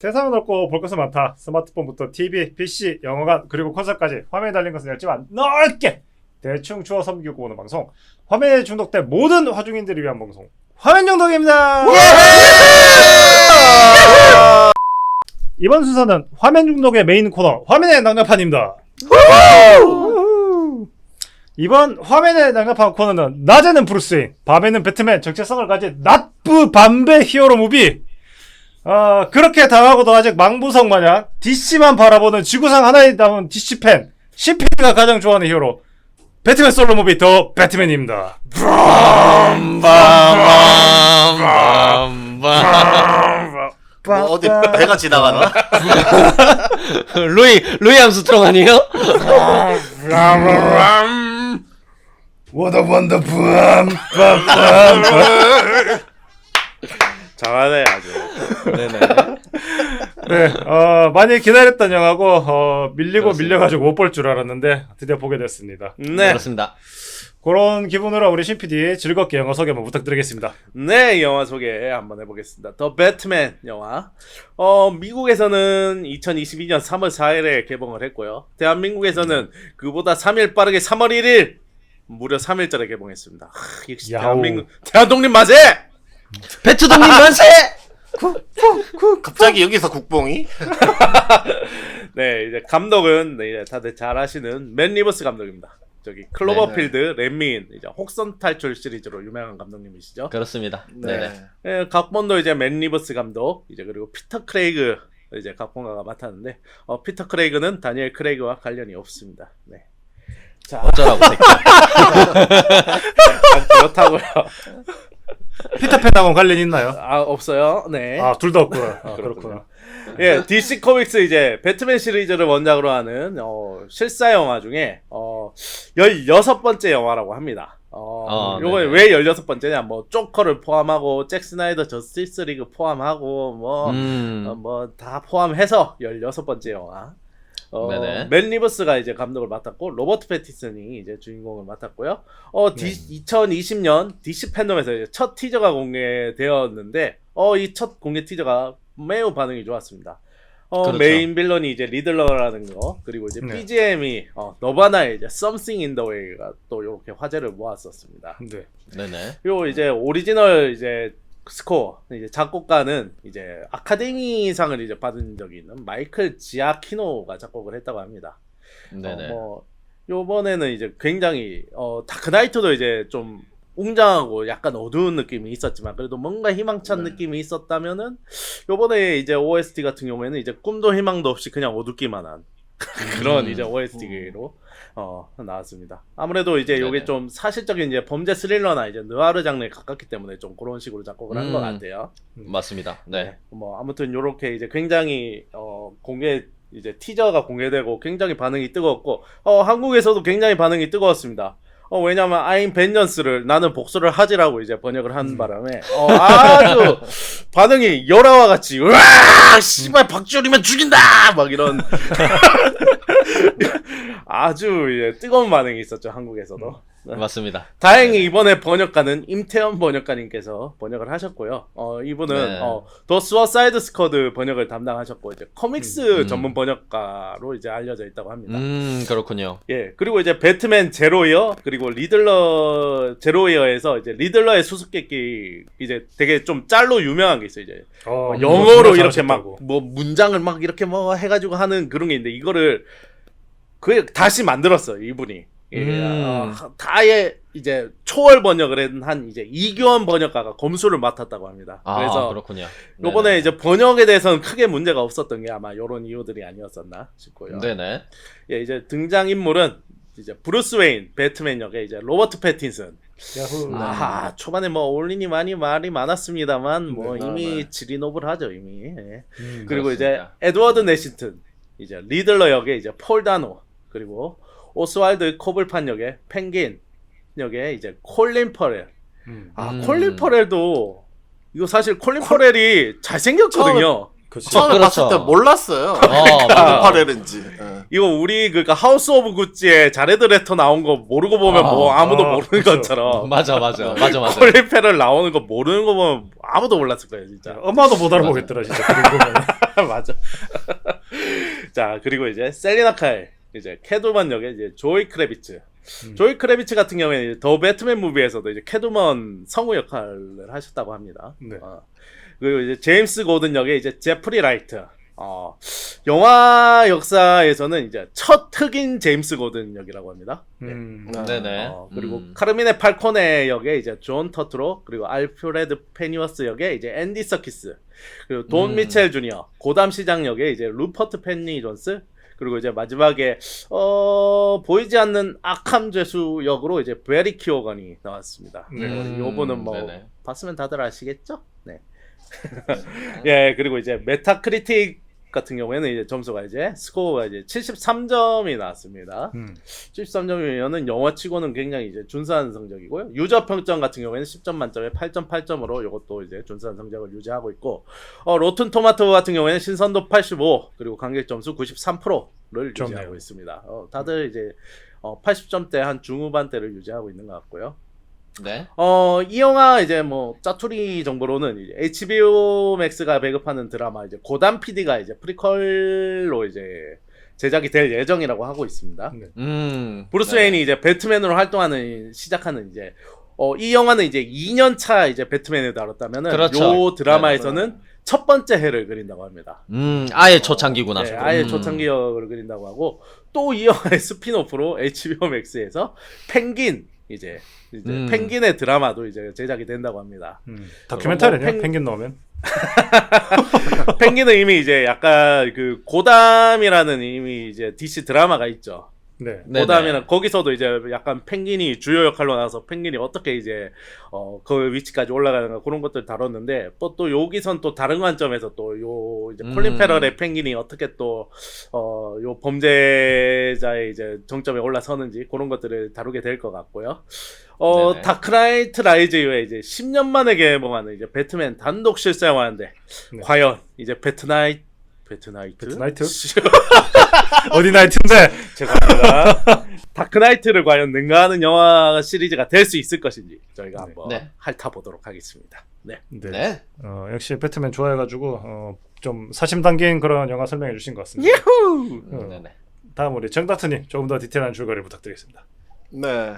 세상은 넓고 볼 것은 많다. 스마트폰부터 TV, PC, 영화관 그리고 콘솔까지 화면에 달린 것은 얇지만 넓게 대충 주워 섬기고 오는 방송. 화면에 중독된 모든 화중인들을 위한 방송. 화면 중독입니다. 이번 순서는 화면 중독의 메인 코너 화면의 난장판입니다. 이번 화면의 난장판 코너는 낮에는 브루스웨인, 밤에는 배트맨 정체성을 가진 나쁘 반배 히어로 무비. 그렇게 당하고도 아직 망부성 마냥 DC만 바라보는 지구상 하나에 남은 DC 팬 CP가 가장 좋아하는 히어로 배트맨 솔로 무비 더 배트맨입니다. 뭐 어디 배가 지나가나? 루이 암스트롱 아니에요? What a wonderful 잘하네 아주. 네네. 네, 많이 기다렸던 영화고 밀리고 그렇습니다. 밀려가지고 못 볼 줄 알았는데 드디어 보게 됐습니다. 네, 그렇습니다. 그런 기분으로 우리 신PD 즐겁게 영화 소개 한번 부탁드리겠습니다. 네 영화 소개 한번 해보겠습니다. 더 배트맨 영화. 미국에서는 2022년 3월 4일에 개봉을 했고요. 대한민국에서는 그보다 3일 빠르게 3월 1일 무려 3일절에 개봉했습니다. 역시 야오. 대한독립 맞아! 배트동님 만세! 갑자기 여기서 국뽕이? 네, 이제 감독은 이제 다들 잘 아시는 맨 리버스 감독입니다. 저기 클로버필드, 렛민, 이제 혹선 탈출 시리즈로 유명한 감독님이시죠. 그렇습니다. 네네. 네, 각본도 이제 맨 리버스 감독, 이제 그리고 피터 크레이그 이제 각본가가 맡았는데, 피터 크레이그는 다니엘 크레이그와 관련이 없습니다. 네. 자, 어쩌라고 그렇다고요. 피터팬하고는 관련 있나요? 없어요. 네. 둘 다 없구나. 그렇구나. 예, DC 코믹스 이제 배트맨 시리즈를 원작으로 하는 실사 영화 중에 16번째 영화라고 합니다. 요번에 네네. 왜 16번째냐? 뭐 조커를 포함하고 잭 스나이더 저스티스 리그 포함하고 뭐 다 포함해서 16번째 영화. 네네. 맨 리버스가 이제 감독을 맡았고 로버트 패티슨이 이제 주인공을 맡았고요. 2020년 DC 팬덤에서 이제 첫 티저가 공개되었는데 이 첫 공개 티저가 매우 반응이 좋았습니다. 그렇죠. 메인 빌런이 이제 리들러라는 거, 그리고 이제 네. BGM이 너바나의 이제 Something in the Way가 또 이렇게 화제를 모았었습니다. 네. 네네. 요 이제 오리지널 이제 스코어 이제 작곡가는 이제 아카데미상을 이제 받은 적이 있는 마이클 지아키노가 작곡을 했다고 합니다. 네네. 뭐 요번에는 이제 굉장히 다크나이트도 이제 좀 웅장하고 약간 어두운 느낌이 있었지만 그래도 뭔가 희망찬 느낌이 있었다면은 요번에 이제 OST 같은 경우에는 이제 꿈도 희망도 없이 그냥 어둡기만 한 그런 이제 OST로 나왔습니다. 아무래도 이제 네네. 요게 좀 사실적인 이제 범죄 스릴러나 이제 느와르 장르에 가깝기 때문에 좀 그런 식으로 작곡을 한 것 같아요. 맞습니다. 네. 뭐 아무튼 요렇게 이제 굉장히 공개 이제 티저가 공개되고 굉장히 반응이 뜨거웠고 한국에서도 굉장히 반응이 뜨거웠습니다. 왜냐면 I'm vengeance를 나는 복수를 하지라고 이제 번역을 한 바람에 아주 반응이 열화와 같이 으아 씨발 박지원이면 죽인다 막 이런 아주 이제 뜨거운 반응이 있었죠 한국에서도. 맞습니다. 다행히 이번에 번역가는 임태현 번역가님께서 번역을 하셨고요. 이분은 네. 더 수어사이드 스쿼드 번역을 담당하셨고 이제 코믹스 전문 번역가로 이제 알려져 있다고 합니다. 그렇군요. 예, 그리고 이제 배트맨 제로이어 그리고 리들러 제로이어에서 이제 리들러의 수수께끼 이제 되게 좀 짤로 유명한 게 있어요. 이제 영어로 이렇게 막 뭐 문장을 막 이렇게 뭐 해가지고 하는 그런 게 있는데 이거를 그 다시 만들었어요 이분이. 다의 이제 초월 번역을 한 이제 이규원 번역가가 검수를 맡았다고 합니다. 그래서 그렇군요. 요번에 네네. 이제 번역에 대해서는 크게 문제가 없었던 게 아마 요런 이유들이 아니었었나 싶고요. 네네. 예, 이제 등장 인물은 이제 브루스 웨인 배트맨 역의 이제 로버트 패틴슨. 야후. 초반에 뭐 올리니 많이 말이 많았습니다만 뭐 네, 이미 질이 노블하죠 이미. 예. 그리고 그렇습니다. 이제 에드워드 내시튼 이제 리들러 역의 이제 폴 다노 그리고 오스왈드 코블판 역의 펭귄 역의 이제 콜린 퍼렐. 콜린 퍼렐도 이거 사실 콜린 퍼렐이 잘생겼거든요. 처음에 그렇죠. 봤을 때 몰랐어요. 맞아. 파레른지. 이거 우리 그니까 하우스 오브 구찌에 자레드 레터 나온 거 모르고 보면 뭐 아무도 모르는 그렇죠. 것처럼 맞아. 콜린 퍼렐 나오는 거 모르는 거 보면 아무도 몰랐을 거예요, 진짜. 엄마도 못 알아보겠더라 진짜. 그런 거면. 맞아. 자, 그리고 이제 셀리나 칼, 이제 캐두먼 역의 이제 조이 크래비츠. 조이 크래비츠 같은 경우에는 이제 더 배트맨 무비에서도 이제 캐두먼 성우 역할을 하셨다고 합니다. 네. 그리고 이제 제임스 고든 역의 이제 제프리 라이트. 영화 역사에서는 이제 첫 흑인 제임스 고든 역이라고 합니다. 네네. 그리고 카르미네 팔코네 역의 이제 존 터트로, 그리고 알프레드 페니워스 역의 이제 앤디 서키스, 그리고 돈 미첼 주니어, 고담 시장 역의 이제 루퍼트 펜니 존스, 그리고 이제 마지막에 보이지 않는 아캄 죄수 역으로 이제 베리 키오건이 나왔습니다. 요거는 뭐 네네. 봤으면 다들 아시겠죠? 네. 예, 그리고 이제 메타크리틱 같은 경우에는 이제 점수가 이제 스코어가 이제 73점이 나왔습니다. 73점이면은 영화치고는 굉장히 이제 준수한 성적이고요. 유저 평점 같은 경우에는 10점 만점에 8.8점으로 이것도 이제 준수한 성적을 유지하고 있고, 로튼 토마토 같은 경우에는 신선도 85, 그리고 관객 점수 93%를 유지하고 좋네요. 있습니다. 다들 이제 80점대 한 중후반대를 유지하고 있는 것 같고요. 네. 이 영화 이제 뭐 짜투리 정보로는 이제 HBO Max가 배급하는 드라마 이제 고담 PD가 이제 프리퀄로 이제 제작이 될 예정이라고 하고 있습니다. 브루스 네. 웨인이 이제 배트맨으로 시작하는 이제 이 영화는 이제 2년 차 이제 배트맨을 다뤘다면은 그렇죠. 요 드라마에서는 첫 번째 해를 그린다고 합니다. 아예 초창기구나. 네, 아예 초창기역을 그린다고 하고, 또 이 영화의 스피노프로 HBO Max에서 펭귄 이제 펭귄의 드라마도 이제 제작이 된다고 합니다. 다큐멘터리냐? 뭐 펭귄 넣으면? 펭귄은 이미 이제 약간 그 고담이라는 이미 이제 DC 드라마가 있죠. 네. 고담이는 거기서도 이제 약간 펭귄이 주요 역할로 나와서 펭귄이 어떻게 이제 그 위치까지 올라가는가 그런 것들 다뤘는데, 또 여기선 또 다른 관점에서 또 요 이제 콜린 페럴의 펭귄이 어떻게 또 요 범죄자의 이제 정점에 올라서는지 그런 것들을 다루게 될 것 같고요. 네네. 다크나이트 라이즈 이후에 이제 10년 만에 개봉하는 이제 배트맨 단독 실사 영화인데, 네. 과연 이제 배트나이트? 어디 나이트인데? 죄송합니다. 다크나이트를 과연 능가하는 영화 시리즈가 될 수 있을 것인지 저희가 한번 네. 핥아보도록 하겠습니다. 네. 네. 네. 역시 배트맨 좋아해가지고 좀 사심 담긴 그런 영화 설명해 주신 것 같습니다. 네네. 다음 우리 정다트님 조금 더 디테일한 줄거리 부탁드리겠습니다. 네.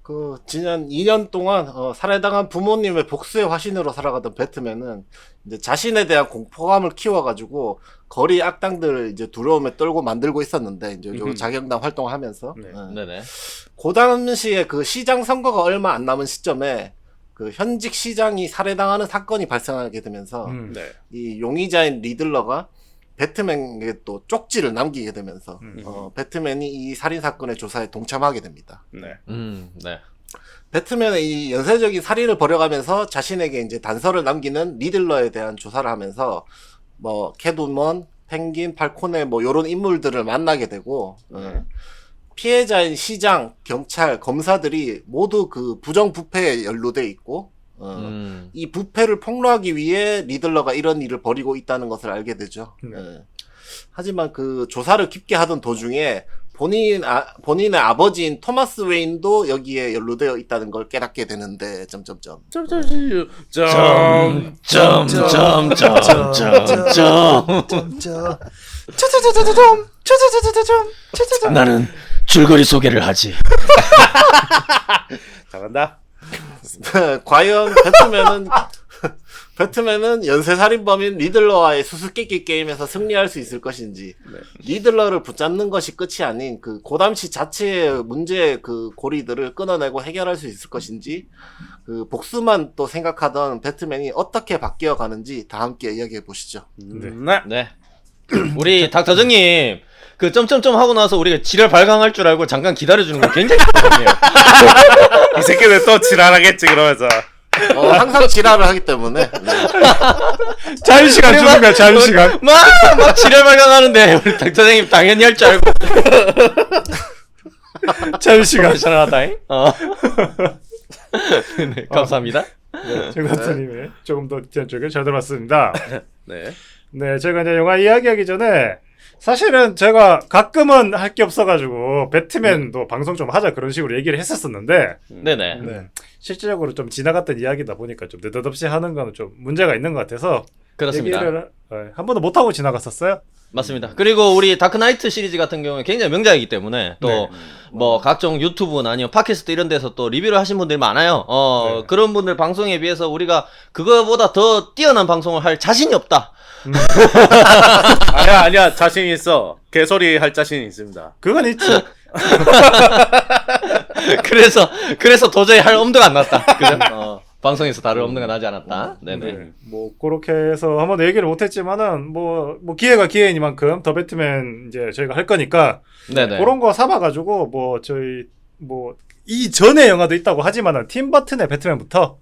그 지난 2년 동안 살해당한 부모님의 복수의 화신으로 살아가던 배트맨은 이제 자신에 대한 공포감을 키워가지고 거리 악당들을 이제 두려움에 떨고 만들고 있었는데, 이제 요 자경단 활동을 하면서 네. 네네. 그 당시에 그 시장 선거가 얼마 안 남은 시점에 그 현직 시장이 살해당하는 사건이 발생하게 되면서 네. 이 용의자인 리들러가 배트맨에게 또 쪽지를 남기게 되면서 배트맨이 이 살인 사건의 조사에 동참하게 됩니다. 네. 네. 배트맨은 이 연쇄적인 살인을 벌여가면서 자신에게 이제 단서를 남기는 리들러에 대한 조사를 하면서 뭐 캐두먼, 펭귄, 팔코네 뭐 요런 인물들을 만나게 되고, 피해자인 시장, 경찰, 검사들이 모두 그 부정부패에 연루돼 있고, 이 부패를 폭로하기 위해 리들러가 이런 일을 벌이고 있다는 것을 알게 되죠. 하지만 그 조사를 깊게 하던 도중에 본인의 아버지인 토마스 웨인도 여기에 연루되어 있다는 걸 깨닫게 되는데, 점점점. 나는 줄거리 소개를 하지. 잘한다. 과연 배트맨은 연쇄살인범인 리들러와의 수수께끼 게임에서 승리할 수 있을 것인지, 리들러를 붙잡는 것이 끝이 아닌 그 고담시 자체의 문제의 그 고리들을 끊어내고 해결할 수 있을 것인지, 그 복수만 또 생각하던 배트맨이 어떻게 바뀌어 가는지 다 함께 이야기해 보시죠. 네. 네. 우리 닥터정님 그 점점점 하고 나서 우리가 지랄 발광할 줄 알고 잠깐 기다려주는 거 굉장히 좋거든요. 이 새끼들 또 지랄하겠지 그러면서. 항상 지랄을 하기 때문에. 자유시간 주는 거야, 자유시간. 막 지랄 발광하는데 우리 닥터정님 당연히 할 줄 알고. 자유시간. 괜찮아다잉. 네, 감사합니다. 정다트님의 조금 더 디테일한 줄거리 잘 들어봤습니다. 네. 네, 제가 이제 영화 이야기하기 전에 사실은 제가 가끔은 할 게 없어가지고 배트맨도 방송 좀 하자 그런 식으로 얘기를 했었었는데, 네네. 네. 실질적으로 좀 지나갔던 이야기다 보니까 좀 느닷없이 하는 거는 좀 문제가 있는 것 같아서 그렇습니다. 얘기를 한 번도 못 하고 지나갔었어요. 맞습니다. 그리고 우리 다크나이트 시리즈 같은 경우에 굉장히 명작이기 때문에 또 네. 뭐 각종 유튜브나 아니면 팟캐스트 이런 데서 또 리뷰를 하신 분들이 많아요. 네. 그런 분들 방송에 비해서 우리가 그거보다 더 뛰어난 방송을 할 자신이 없다. 아니야 자신 있어. 개소리 할 자신이 있습니다. 그건 있지. 그래서 도저히 할 엄두가 안 났다. 그죠? 방송에서 다룰 엄두가 나지 않았다. 네네. 네. 뭐 그렇게 해서 한 번도 얘기를 못했지만은 뭐 기회가 기회이니만큼 더 배트맨 이제 저희가 할 거니까 네네. 그런 거 삼아가지고 뭐 저희 뭐 이전에 영화도 있다고 하지만은 팀 버튼의 배트맨부터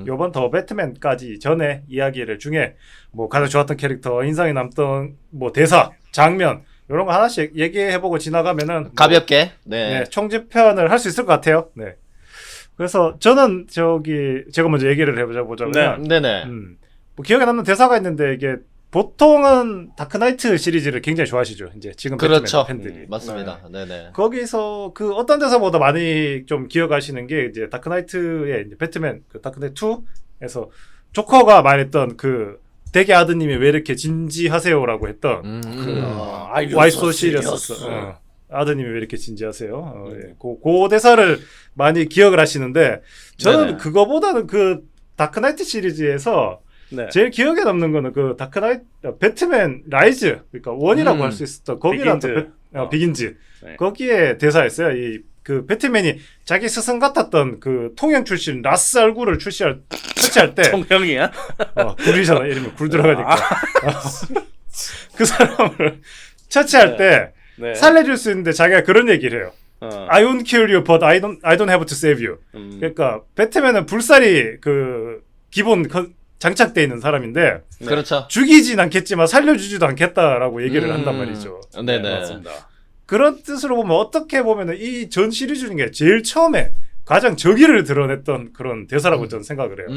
요번 더 배트맨까지 전에 이야기를 중에 뭐 가장 좋았던 캐릭터, 인상이 남던 뭐 대사, 장면 이런 거 하나씩 얘기해보고 지나가면은 뭐 가볍게. 네, 총집편을 할 수 있을 것 같아요. 네. 그래서 저는 제가 먼저 얘기를 해보자면 네네. 뭐 기억에 남는 대사가 있는데 이게 보통은 다크나이트 시리즈를 굉장히 좋아하시죠. 이제 지금 그렇죠. 배트맨 팬들이. 맞습니다. 네네. 거기서 그 어떤 대사보다 많이 좀 기억하시는 게 이제 다크나이트의 이제 배트맨 그 다크나이트 2에서 조커가 말했던 그 대개 아드님이 왜 이렇게 진지하세요라고 했던 Why so serious? 아드님이 왜 이렇게 진지하세요? 예. 그 대사를 많이 기억을 하시는데 저는 네네. 그거보다는 그 다크나이트 시리즈에서 네. 제일 기억에 남는 거는 그 다크나이트 배트맨 라이즈 그러니까 원이라고 할 수 있었던 거기랑 비긴즈 네. 거기에 대사였어요. 이 그 배트맨이 자기 스승 같았던 그 통영 출신 라스 얼굴을 처치할 때 통형이야? 굴이잖아. 이름이 굴 들어가니까 그 사람을 처치할 때 네. 살려줄 수 있는데 자기가 그런 얘기를 해요. I won't kill you, but I don't have to save you. 그러니까 배트맨은 불살이 그 기본 장착돼 있는 사람인데 네. 그렇죠. 죽이진 않겠지만 살려주지도 않겠다라고 얘기를 한단 말이죠. 네네. 맞습니다. 그런 뜻으로 보면 어떻게 보면은 이 전 시리즈 중에 제일 처음에 가장 적의를 드러냈던 그런 대사라고 저는 생각을 해요.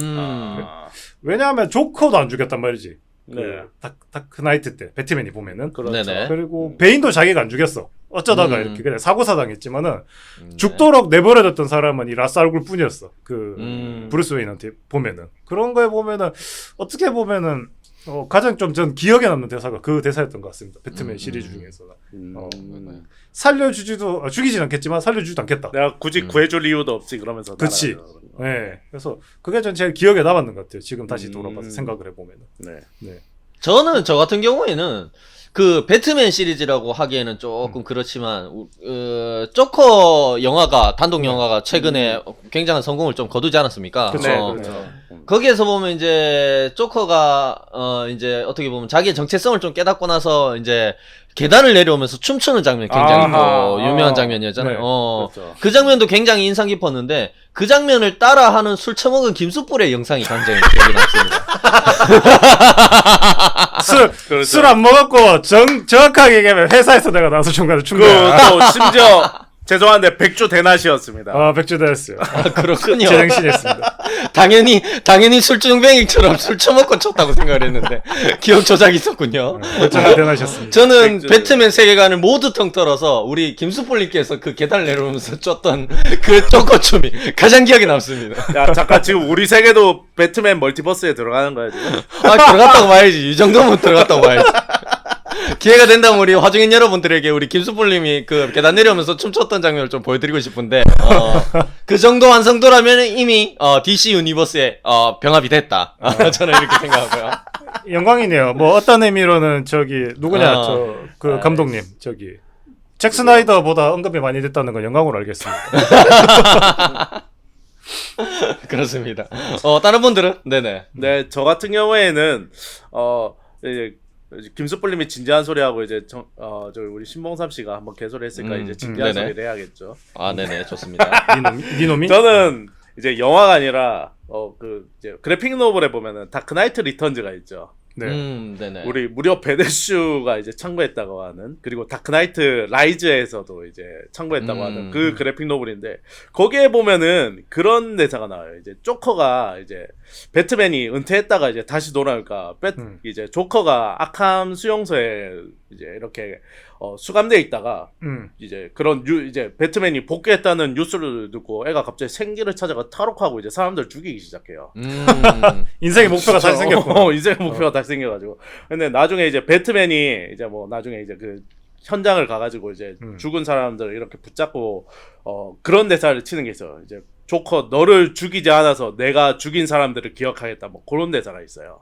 왜냐하면 조커도 안 죽였단 말이지. 네. 그 다크나이트 때 배트맨이 보면은 그렇죠. 네네. 그리고 베인도 자기가 안 죽였어. 어쩌다가 이렇게 그냥 사고사당했지만은 네. 죽도록 내버려뒀던 사람은 이 라스 얼굴뿐이었어. 그 브루스 웨인한테 보면은 그런 거에 보면은 어떻게 보면은 가장 좀 전 기억에 남는 대사가 그 대사였던 것 같습니다. 배트맨 시리즈 중에서 살려주지도 죽이진 않겠지만 살려주지도 않겠다. 내가 굳이 구해줄 이유도 없지 그러면서. 그치. 따라가죠. 네. 그래서 그게 전 제일 기억에 남았는 것 같아요. 지금 다시 돌아봐서 생각을 해보면은. 네. 저는 저 같은 경우에는 그 배트맨 시리즈라고 하기에는 조금 그렇지만 조커 영화가 단독 영화가 최근에 굉장한 성공을 좀 거두지 않았습니까? 그쵸. 네, 어. 그렇죠. 거기에서 보면 이제 조커가 이제 어떻게 보면 자기의 정체성을 좀 깨닫고 나서 이제 계단을 내려오면서 춤추는 장면 굉장히 또 유명한 장면이었잖아요. 네. 그렇죠. 그 장면도 굉장히 인상 깊었는데 그 장면을 따라하는 술 처먹은 김수뿔의 영상이 굉장히 기억이 남습니다. 그렇죠. 술 안 먹었고 정확하게 얘기하면 회사에서 내가 나서 중간에 춘거야. 또 심지어 죄송한데 백주 대낮이었습니다. 백주대였어요. 그렇군요. 제정신이었습니다. 당연히 술주정뱅이처럼 술 처먹고 쳤다고 생각을 했는데 기억 조작이 있었군요. 백주대 대낮이었습니다. 저는 백주. 배트맨 세계관을 모두 통틀어서 우리 김수폴님께서 그 계단을 내려오면서 췄던 그 쪼꼬춤이 가장 기억에 남습니다. 야 잠깐 지금 우리 세계도 배트맨 멀티버스에 들어가는 거야 지금. 들어갔다고 봐야지. 이 정도면 들어갔다고 봐야지. 기회가 된다면 우리 화중인 여러분들에게 우리 김수폴님이 그 계단 내려오면서 춤췄던 장면을 좀 보여드리고 싶은데 그 정도 완성도라면 이미 DC 유니버스에 병합이 됐다. 저는 이렇게 생각하고요. 영광이네요. 뭐 어떤 의미로는 누구냐 그 감독님 잭 스나이더보다 언급이 많이 됐다는 건 영광으로 알겠습니다. 그렇습니다. 다른 분들은 네네. 네, 저 같은 경우에는 이제 김수폴님이 진지한 소리하고 이제 저 우리 신봉삼 씨가 한번 개소리 했으니까 이제 진지한 네네. 소리를 해야겠죠. 네네 좋습니다. 니놈이? 저는 이제 영화가 아니라 이제 그래픽 노블에 보면은 다크나이트 리턴즈가 있죠. 네. 네네. 우리 무려 베데슈가 이제 참고했다고 하는, 그리고 다크나이트 라이즈에서도 이제 참고했다고 하는 그 그래픽 노블인데, 거기에 보면은 그런 대사가 나와요. 이제 조커가 이제 배트맨이 은퇴했다가 이제 다시 돌아오니까 이제 조커가 아캄 수용소에 이제 이렇게 수감돼 있다가 이제 그런 이제 배트맨이 복귀했다는 뉴스를 듣고 애가 갑자기 생기를 찾아가 탈옥하고 이제 사람들 죽이기 시작해요. 인생의 목표가 다시 생겼고. 인생의 목표가 다시 생겨가지고. 근데 나중에 이제 배트맨이 이제 뭐 나중에 이제 그 현장을 가가지고 이제 죽은 사람들을 이렇게 붙잡고 그런 대사를 치는 게 있어요. 이제 조커 너를 죽이지 않아서 내가 죽인 사람들을 기억하겠다 뭐 그런 대사가 있어요.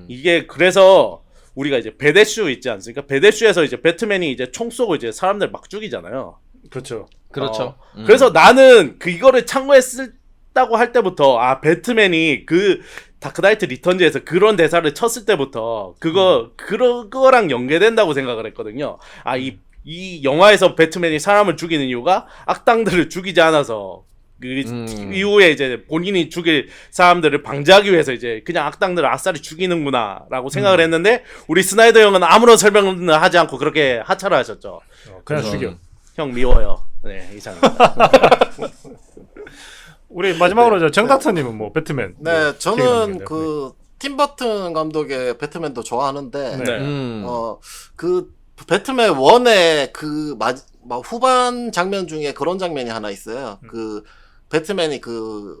이게 그래서 우리가 이제 베데슈 있지 않습니까? 베데슈에서 이제 배트맨이 이제 총 쏘고 이제 사람들 막 죽이잖아요. 그렇죠. 그렇죠. 그래서 나는 이거를 참고했다고 할 때부터 배트맨이 그 다크나이트 리턴즈에서 그런 대사를 쳤을 때부터 그거랑 연계된다고 생각을 했거든요. 이 영화에서 배트맨이 사람을 죽이는 이유가 악당들을 죽이지 않아서 그 이후에 이제 본인이 죽일 사람들을 방지하기 위해서 이제 그냥 악당들을 아싸리 죽이는구나라고 생각을 했는데 우리 스나이더 형은 아무런 설명을 하지 않고 그렇게 하차를 하셨죠. 그냥 죽여. 형 미워요. 네, 이상입니다. 우리 마지막으로 정닥터님은 뭐 배트맨. 네, 저는 그 팀버튼 감독의 배트맨도 좋아하는데 네. 그 배트맨 1의 그 막 후반 장면 중에 그런 장면이 하나 있어요. 그 배트맨이 그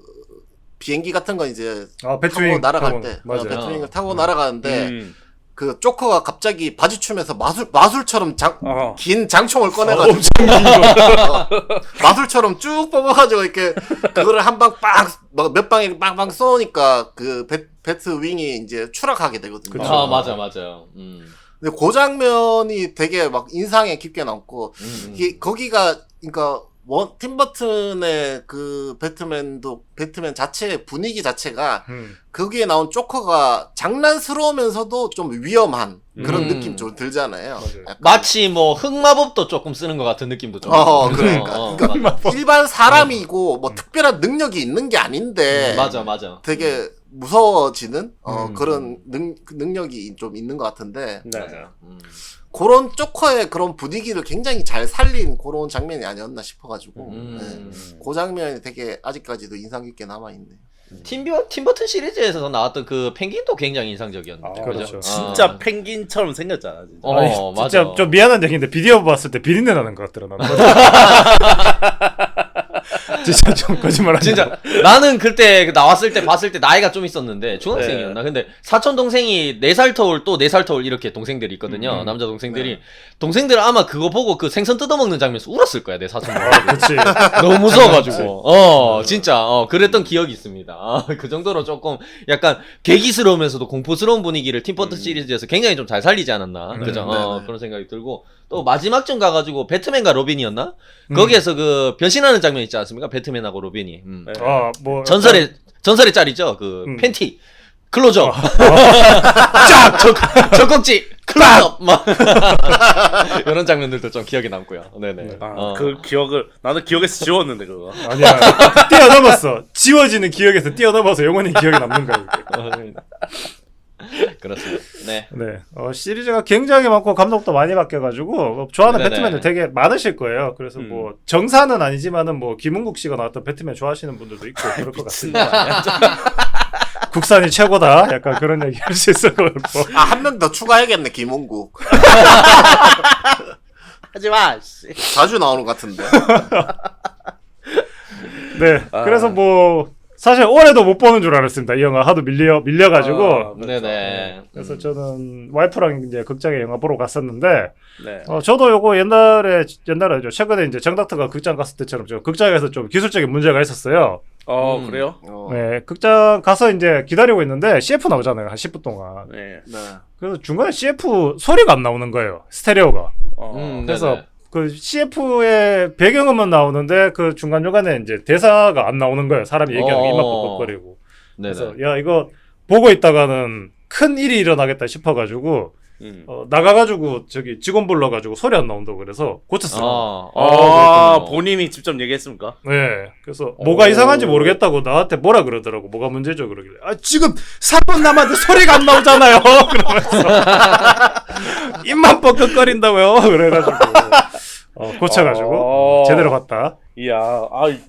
비행기 같은 거 이제 타고 날아갈 때 배트윙을 타고 날아가는데 그 조커가 갑자기 바지춤에서 마술처럼 긴 장총을 꺼내가지고 마술처럼 쭉 뽑아가지고 이렇게 그거를 한 방 몇 방에 빵빵 쏘니까 그 배트윙이 이제 추락하게 되거든요. 아 맞아요. 근데 그 장면이 되게 막 인상에 깊게 남고 이게 거기가 그러니까 팀버튼의 그 배트맨 자체의 분위기 자체가 거기에 나온 조커가 장난스러우면서도 좀 위험한 그런 느낌 좀 들잖아요. 마치 뭐 흑마법도 조금 쓰는 것 같은 느낌도 좀. 그러니까 일반 사람이고 뭐 특별한 능력이 있는 게 아닌데. 맞아. 되게 무서워지는 그런 능력이 좀 있는 것 같은데. 네. 맞아요. 그런 조커의 그런 분위기를 굉장히 잘 살린 그런 장면이 아니었나 싶어가지고 그 장면이 되게 아직까지도 인상 깊게 남아있네요. 팀버튼 시리즈에서 나왔던 그 펭귄도 굉장히 인상적이었는데. 그렇죠. 진짜 펭귄처럼 생겼잖아. 진짜. 맞아. 진짜 좀 미안한 얘기인데 비디오 봤을 때 비린내 나는 것 같더라. 나는. 진짜 좀 거짓말하지. 진짜 나는 그때 나왔을 때 봤을 때 나이가 좀 있었는데 중학생이었나. 근데 사촌 동생이 4살 터울 또 4살 터울 이렇게 동생들이 있거든요. 남자 동생들이. 동생들 아마 그거 보고 그 생선 뜯어먹는 장면에서 울었을 거야 내 사촌. 그렇지. 너무 무서워가지고. 진짜 그랬던 기억이 있습니다. 그 정도로 조금 약간 괴기스러우면서도 공포스러운 분위기를 팀버튼 시리즈에서 굉장히 좀 잘 살리지 않았나. 그죠? 그런 생각이 들고 또 마지막쯤 가가지고 배트맨과 로빈이었나? 거기에서 그 변신하는 장면 있지 않습니까? 배트맨하고 로빈이. 뭐 전설의 짤이죠. 그 팬티 클로즈업. 쫙 젖꼭지 클로즈업 막 이런 장면들도 좀 기억에 남고요. 네네. 그 기억을 나는 기억에서 지웠는데 그거. 아니야. 뛰어넘었어. 지워지는 기억에서 뛰어넘어서 영원히 기억에 남는 거야. 그렇습니다. 네. 시리즈가 굉장히 많고 감독도 많이 바뀌어가지고 좋아하는 배트맨들 되게 많으실 거예요. 그래서 뭐 정사는 아니지만은 뭐 김은국 씨가 나왔던 배트맨 좋아하시는 분들도 있고 그럴 것 같습니다. 국산이 최고다. 약간 그런 얘기 할 수 있을 것 같고. 한 명 더 추가해야겠네, 김홍국. 하지마. 자주 나오는 것 같은데. 네. 그래서 뭐 사실 올해도 못 보는 줄 알았습니다. 이 영화 하도 밀려가지고. 네네. 그래서 저는 와이프랑 이제 극장에 영화 보러 갔었는데, 네. 저도 요거 옛날에죠. 최근에 이제 정닥터가 극장 갔을 때처럼 저 극장에서 좀 기술적인 문제가 있었어요. 그래요? 네, 극장 가서 이제 기다리고 있는데 CF 나오잖아요. 한 10분 동안. 네. 그래서 중간에 CF 소리가 안 나오는 거예요. 스테레오가. 그래서 네네. 그 CF의 배경음은 나오는데 그 중간중간에 이제 대사가 안 나오는 거예요. 사람이 얘기하는 게 입만 뻑뻑거리고. 그래서 야 이거 보고 있다가는 큰 일이 일어나겠다 싶어가지고 나가가지고 저기 직원 불러가지고 소리 안 나온다고 그래서 고쳤어요. 본인이 직접 얘기했습니까? 네. 그래서 뭐가 이상한지 모르겠다고 나한테 뭐라 그러더라고. 뭐가 문제죠 그러길래. 지금 3분 남았는데 소리가 안 나오잖아요. 그러면서 입만 뻑뻑거린다고요. 그래가지고 고쳐가지고 제대로 봤다. 이야,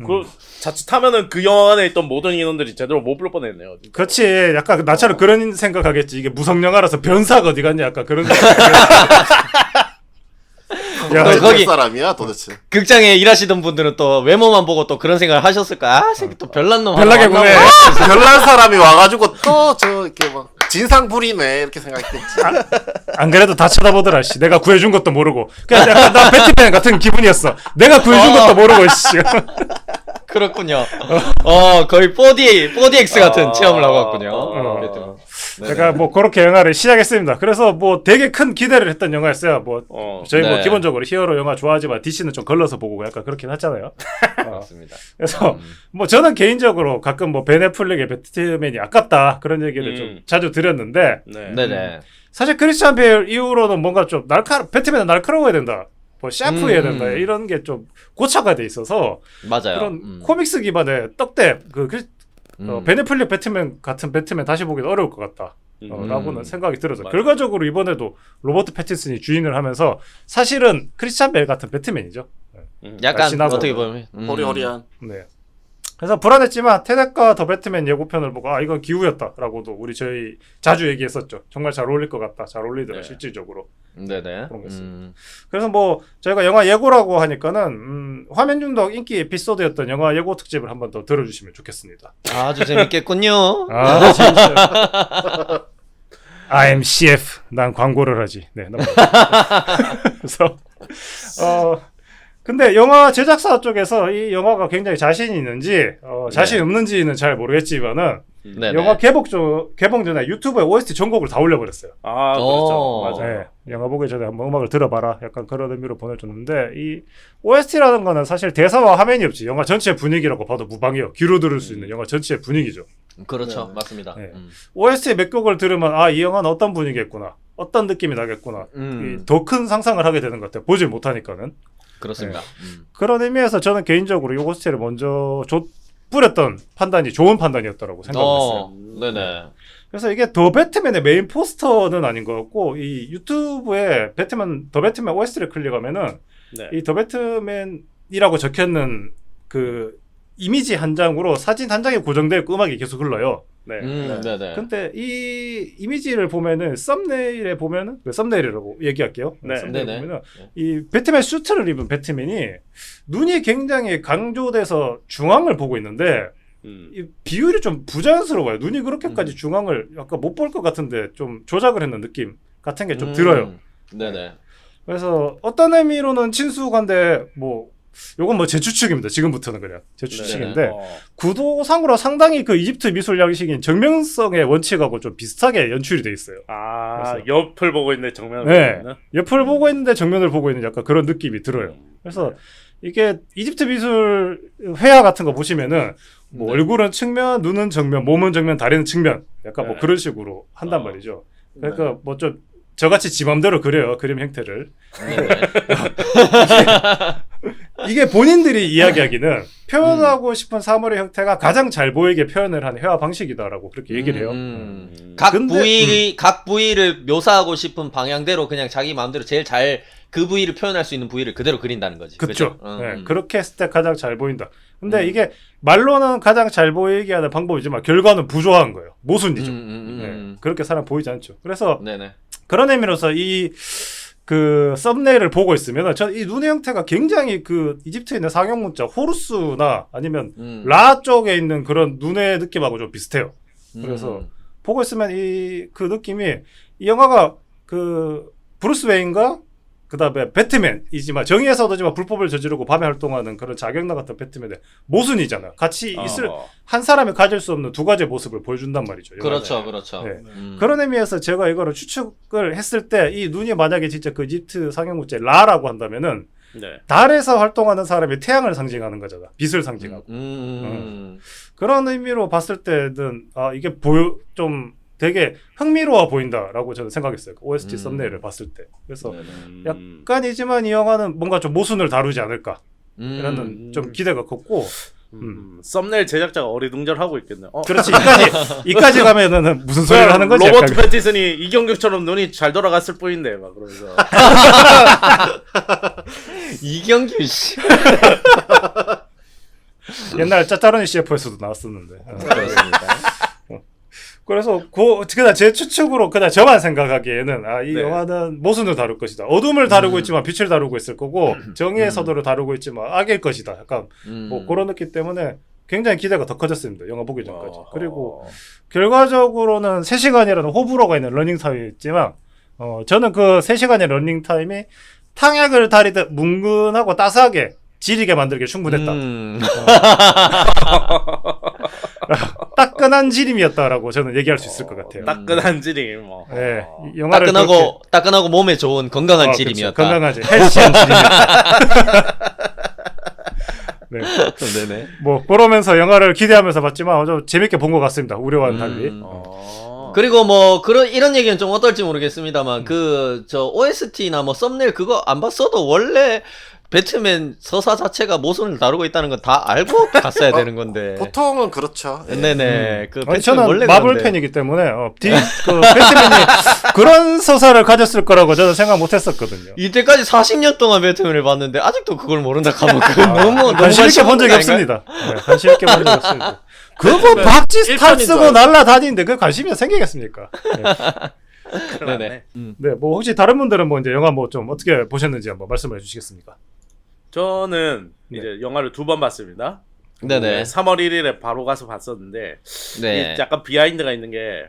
그 자칫하면은 그 영화 안에 있던 모든 인원들이 제대로 못 불러 뻔했네요. 진짜. 그렇지. 약간 나처럼 그런 생각하겠지. 이게 무성 영화라서 변사가 어디 갔냐. 약간 그런 생각. 또 거기 사람이야 도대체. 극장에 일하시던 분들은 또 외모만 보고 또 그런 생각을 하셨을까? 아, 새끼 또 별난 놈. 별나게 하나 보네. 왔나 보다. 별난 사람이 와가지고 또 저 이렇게 막 진상 부리네 이렇게 생각했겠지. 안 그래도 다 쳐다보더라. 씨. 내가 구해준 것도 모르고. 그냥 약간 나 배트맨 같은 기분이었어. 내가 구해준 것도 모르고. 씨. 그렇군요. 거의 4DX 같은 체험을 하고 왔군요. 배트맨. 네네. 제가 뭐 그렇게 영화를 시작했습니다. 그래서 뭐 되게 큰 기대를 했던 영화였어요. 뭐 저희 뭐 네. 기본적으로 히어로 영화 좋아하지만 DC는 좀 걸러서 보고 약간 그렇긴 하잖아요. 맞습니다. 그래서 뭐 저는 개인적으로 가끔 뭐 벤 애플렉의 배트맨이 아깝다 그런 얘기를 좀 자주 드렸는데 네. 네네. 사실 크리스찬 베일 이후로는 뭔가 좀 배트맨은 날카로워야 된다. 뭐 샤프해야 된다. 이런 게 좀 고착화 돼 있어서 맞아요. 그런 코믹스 기반의 떡대 벤 애플렉 배트맨 같은 배트맨 다시 보기는 어려울 것 같다. 라고는 생각이 들어서 맞아요. 결과적으로 이번에도 로버트 패틴슨이 주인을 하면서 사실은 크리스찬 베일 같은 배트맨이죠. 약간 지나서. 어떻게 보면 호리호리한. 네. 그래서 불안했지만 테넷과 더 배트맨 예고편을 보고 아 이건 기우였다라고도 저희 자주 얘기했었죠. 정말 잘 어울릴 것 같다. 잘 어울리더라 실질적으로. 네네. 그런 게 있습니다. 그래서 뭐 저희가 영화 예고라고 하니까는 화면 중독 인기 에피소드였던 영화 예고 특집을 한번 더 들어주시면 좋겠습니다. 아주 재밌겠군요. 아 재밌어요. I'm CF. 난 광고를 하지. 네. 그래서 근데 영화 제작사 쪽에서 이 영화가 굉장히 자신이 있는지 자신 없는지는 잘 모르겠지만은 네네. 영화 개봉 전에 유튜브에 OST 전곡을 다 올려버렸어요. 아 그렇죠. 맞아요. 네, 영화 보기 전에 한번 음악을 들어봐라. 약간 그런 의미로 보내줬는데 이 OST라는 거는 사실 대사와 화면이 없지. 영화 전체 분위기라고 봐도 무방해요. 귀로 들을 수 있는 영화 전체의 분위기죠. 그렇죠. 네. 맞습니다. 네. OST 몇 곡을 들으면 아 이 영화는 어떤 분위기겠구나. 어떤 느낌이 나겠구나. 더 큰 상상을 하게 되는 것 같아요. 보질 못하니까는. 그렇습니다. 그런 의미에서 저는 개인적으로 이 OST를 먼저 뿌렸던 판단이 좋은 판단이었다라고 생각했어요. 네네. 그래서 이게 더 배트맨의 메인 포스터는 아닌 것 같고 이 유튜브에 더 배트맨 OST를 클릭하면은 네. 이 더 배트맨이라고 적혀있는 그 이미지 한 장으로 사진 한 장에 고정되어 있고 음악이 계속 흘러요. 네. 네네. 근데 이 이미지를 보면은 썸네일에 보면은 썸네일이라고 얘기할게요. 네. 썸네일 네네. 보면은 이 배트맨 수트를 입은 배트맨이 눈이 굉장히 강조돼서 중앙을 보고 있는데 이 비율이 좀 부자연스러워요. 눈이 그렇게까지 중앙을 약간 못 볼 것 같은데 좀 조작을 했는 느낌 같은 게 좀 들어요. 네네. 그래서 어떤 의미로는 친숙한데 뭐 요건 뭐 제 추측입니다. 지금부터는 그냥 제 추측인데 구도상으로 상당히 그 이집트 미술 양식인 정면성의 원칙하고 좀 비슷하게 연출이 돼 있어요. 아 그래서- 옆을 보고 있는데 정면을 네. 보고 있는. 옆을 보고 있는데 정면을 보고 있는 약간 그런 느낌이 들어요. 그래서 이게 이집트 미술 회화 같은 거 보시면은 뭐 얼굴은 측면, 눈은 정면, 몸은 정면, 다리는 측면 약간 뭐 네. 그런 식으로 한단 말이죠. 그러니까 뭐 좀 저같이 지 맘대로 그려요. 그림 형태를. 이게 본인들이 이야기하기는 표현하고 싶은 사물의 형태가 가장 잘 보이게 표현을 하는 회화 방식이다라고 그렇게 얘기를 해요. 각 근데- 각 부위를 묘사하고 싶은 방향대로 그냥 자기 마음대로 제일 잘 그 부위를 표현할 수 있는 부위를 그대로 그린다는 거지. 그렇죠. 그죠? 네, 그렇게 했을 때 가장 잘 보인다. 근데 이게 말로는 가장 잘 보이게 하는 방법이지만 결과는 부조한 거예요. 모순이죠. 네, 그렇게 사람 보이지 않죠. 그래서 네네. 그런 의미로서 이 그 썸네일을 보고 있으면 전 이 눈의 형태가 굉장히 그 이집트에 있는 상형 문자 호루스나 아니면 라 쪽에 있는 그런 눈의 느낌하고 좀 비슷해요. 그래서 보고 있으면 이 그 느낌이 이 영화가 그 브루스 웨인과 그다음에 배트맨이지만 정의의 사도지만 불법을 저지르고 밤에 활동하는 그런 자경단 같은 배트맨의 모순이잖아. 같이 있을 한 사람이 가질 수 없는 두 가지의 모습을 보여준단 말이죠. 그렇죠, 그렇죠. 네. 그런 의미에서 제가 이거를 추측을 했을 때 이 눈이 만약에 진짜 그 이집트 상형물체 라라고 한다면은 네. 달에서 활동하는 사람이 태양을 상징하는 거잖아. 빛을 상징하고. 그런 의미로 봤을 때는 아 이게 좀 되게 흥미로워 보인다라고 저는 생각했어요. OST 썸네일을 봤을 때. 그래서 약간이지만 이 영화는 뭔가 좀 모순을 다루지 않을까 이라는 좀 기대가 컸고 썸네일 제작자가 어리둥절하고 있겠네요. 그렇지. 이까지 가면은 무슨 소리를 하는 거지? 로버트 약간. 패티슨이 이경규처럼 눈이 잘 돌아갔을 뿐인데 막 그러면서 이경규 씨. 옛날 짜짜로니 CF에서도 나왔었는데. 그렇습니다. 그래서 그냥 제 추측으로 그냥 저만 생각하기에는 이 네. 영화는 모순을 다룰 것이다. 어둠을 다루고 있지만 빛을 다루고 있을 거고 정의의 서도를 다루고 있지만 악일 것이다. 약간 뭐 그런 느낌 때문에 굉장히 기대가 더 커졌습니다. 영화 보기 전까지. 그리고 결과적으로는 3시간이라는 호불호가 있는 러닝타임이 있지만 저는 그 3시간의 러닝타임이 탕약을 다리듯 뭉근하고 따스하게 지리게 만들게 충분했다. 따끈한 지림이었다라고 저는 얘기할 수 있을 것 같아요. 따끈한 지림. 뭐. 네, 이 영화를 따끈하고 몸에 좋은 건강한 그렇죠. 지림이었다. 건강하지. 헬시한 지림이었다. 네. 네네. 뭐 그러면서 영화를 기대하면서 봤지만 좀 재밌게 본 것 같습니다. 우려와는 달리. 그리고 뭐 이런 얘기는 좀 어떨지 모르겠습니다만 저 OST나 뭐 썸네일 그거 안 봤어도 원래 배트맨 서사 자체가 모순을 다루고 있다는 건 다 알고 갔어야 되는 건데. 보통은 그렇죠. 예. 네네. 그 아니, 배트맨 저는 원래 마블 그런데. 팬이기 때문에 배트맨이 그런 서사를 가졌을 거라고 저는 생각 못했었거든요. 이때까지 40년 동안 배트맨을 봤는데 아직도 그걸 모른다 하면 너무 관심 있게 본 적이 아닌가요? 없습니다. 네, 관심 있게 본 적이 없습니다. 그거 박지 스타 일편인 쓰고 줄 날라다니는데 그 관심이 생기겠습니까? 네. 네네. 네, 뭐 혹시 다른 분들은 뭐 이제 영화 뭐 좀 어떻게 보셨는지 한번 말씀을 해주시겠습니까? 저는 네. 이제 영화를 2번 봤습니다. 네네. 3월 1일에 바로 가서 봤었는데 네. 이게 약간 비하인드가 있는 게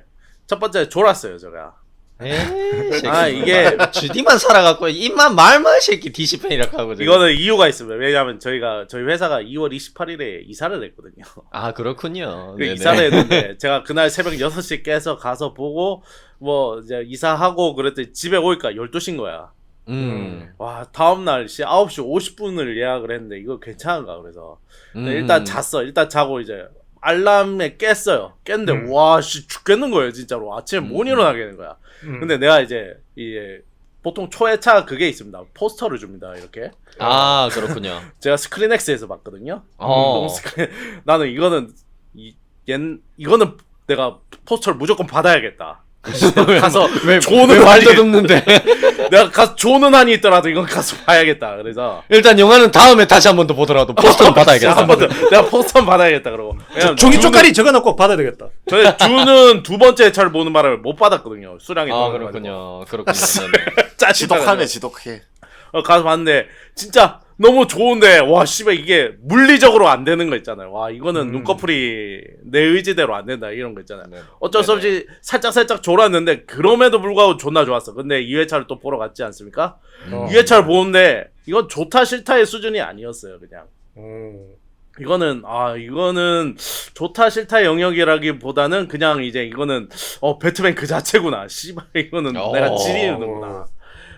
첫 번째 졸았어요, 제가. 에이, 이게 주디만 살아갖고 입만 말만 새끼 DC팬이라고 하고. 이거는 이유가 있습니다. 왜냐하면 저희 회사가 2월 28일에 이사를 했거든요. 아 그렇군요. 네네. 이사를 했는데 제가 그날 새벽 6시에 깨서 가서 보고 뭐 이제 이사하고 그랬더니 집에 오니까 12시인 거야. 와, 다음날 9시 50분을 예약을 했는데 이거 괜찮은가 그래서 일단 잤어. 일단 자고 이제 알람에 깼어요. 깼는데 와, 죽겠는 거예요, 진짜로. 아침에 못 일어나겠는 거야. 근데 내가 이제 보통 초회차 그게 있습니다. 포스터를 줍니다, 이렇게. 아 그렇군요. 제가 스크린X에서 봤거든요. 어. 나는 이거는 이거는 내가 포스터를 무조건 받아야겠다. 가서 왜 조는 말도 한이 없는데. 내가 가서 조는 한이 있더라도 이건 가서 봐야겠다. 그래서 일단 영화는 다음에 다시 한 번 더 보더라도 포스터는 받아야겠다. 한 번 더 내가 포스터 받아야겠다. 그러고 종이 쪽까지 적어놓고 꼭 받아야 되겠다. 저희 주는 2번째 차를 보는 바람에 못 받았거든요. 수량이 아 떨어져가지고. 그렇군요. 네네. 지독하네, 지독해. 가서 봤는데 진짜 너무 좋은데 와 씨발 이게 물리적으로 안 되는 거 있잖아요. 와 이거는 눈꺼풀이 내 의지대로 안 된다 이런 거 있잖아요. 어쩔 수 없이 살짝 졸았는데 그럼에도 불구하고 존나 좋았어. 근데 2회차를 또 보러 갔지 않습니까? 2회차를 보는데 이건 좋다 싫다의 수준이 아니었어요. 그냥 이거는 좋다 싫다 영역이라기보다는 그냥 이제 이거는 배트맨 그 자체구나. 씨발 이거는 내가 지리는구나.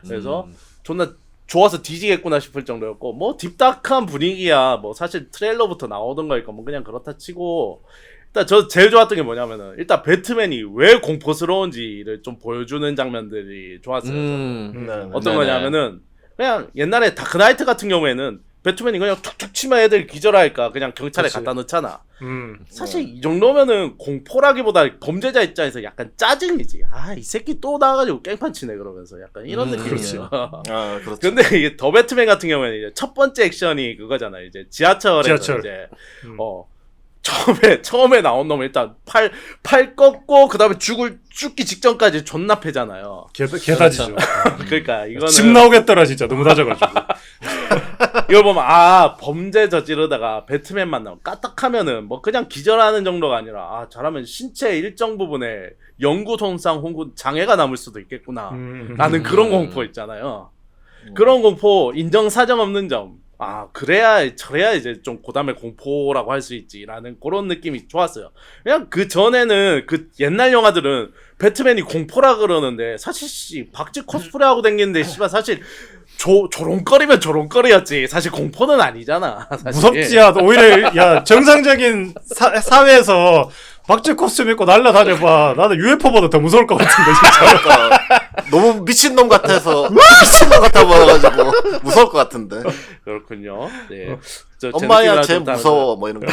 그래서 존나 좋아서 뒤지겠구나 싶을 정도였고 뭐 딥다크한 분위기야. 뭐 사실 트레일러부터 나오던 거니까 뭐 그냥 그렇다 치고 일단 저 제일 좋았던 게 뭐냐면은 일단 배트맨이 왜 공포스러운지를 좀 보여주는 장면들이 좋았어요. 어떤 거냐면은 그냥 옛날에 다크나이트 같은 경우에는 배트맨이 그냥 툭툭 치면 애들 기절할까 그냥 경찰에 그치. 갖다 놓잖아. 사실 이 정도면은 공포라기보다 범죄자 입장에서 약간 짜증이지. 아, 이 새끼 또 나와가지고 깽판 치네 그러면서 약간 이런 느낌이죠. 아, 그렇죠. 근데 이게 더 배트맨 같은 경우에는 이제 첫 번째 액션이 그거잖아. 이제 지하철에서 이제 처음에 나온 놈은 일단 팔 꺾고 그다음에 죽기 직전까지 존나 패잖아요. 개다지죠. 그러니까 이거는 집 나오겠더라 진짜 너무 다져가지고. 이걸 보면 범죄 저지르다가 배트맨 만나면 까딱하면은 뭐 그냥 기절하는 정도가 아니라 잘하면 신체 일정 부분에 영구 손상 혹은 장애가 남을 수도 있겠구나 라는 그런 공포 있잖아요. 그런 공포 인정사정 없는 점. 저래야 이제 좀 고담의 공포라고 할 수 있지라는 그런 느낌이 좋았어요. 그냥 그 전에는 그 옛날 영화들은 배트맨이 공포라 그러는데 사실 박쥐 코스프레 하고 댕기는데 사실 조롱거리면 조롱거리였지. 사실 공포는 아니잖아. 사실. 무섭지야. 오히려 정상적인 사회에서 박쥐 코스튬 입고 날라다녀봐. 나는 UFO보다 더 무서울 것 같은데 진짜. 그러니까 너무 미친놈 같아서 미친놈 같아 보여가지고 무서울 것 같은데. 그렇군요. 네. 엄마야 쟤 무서워 뭐 이런 거.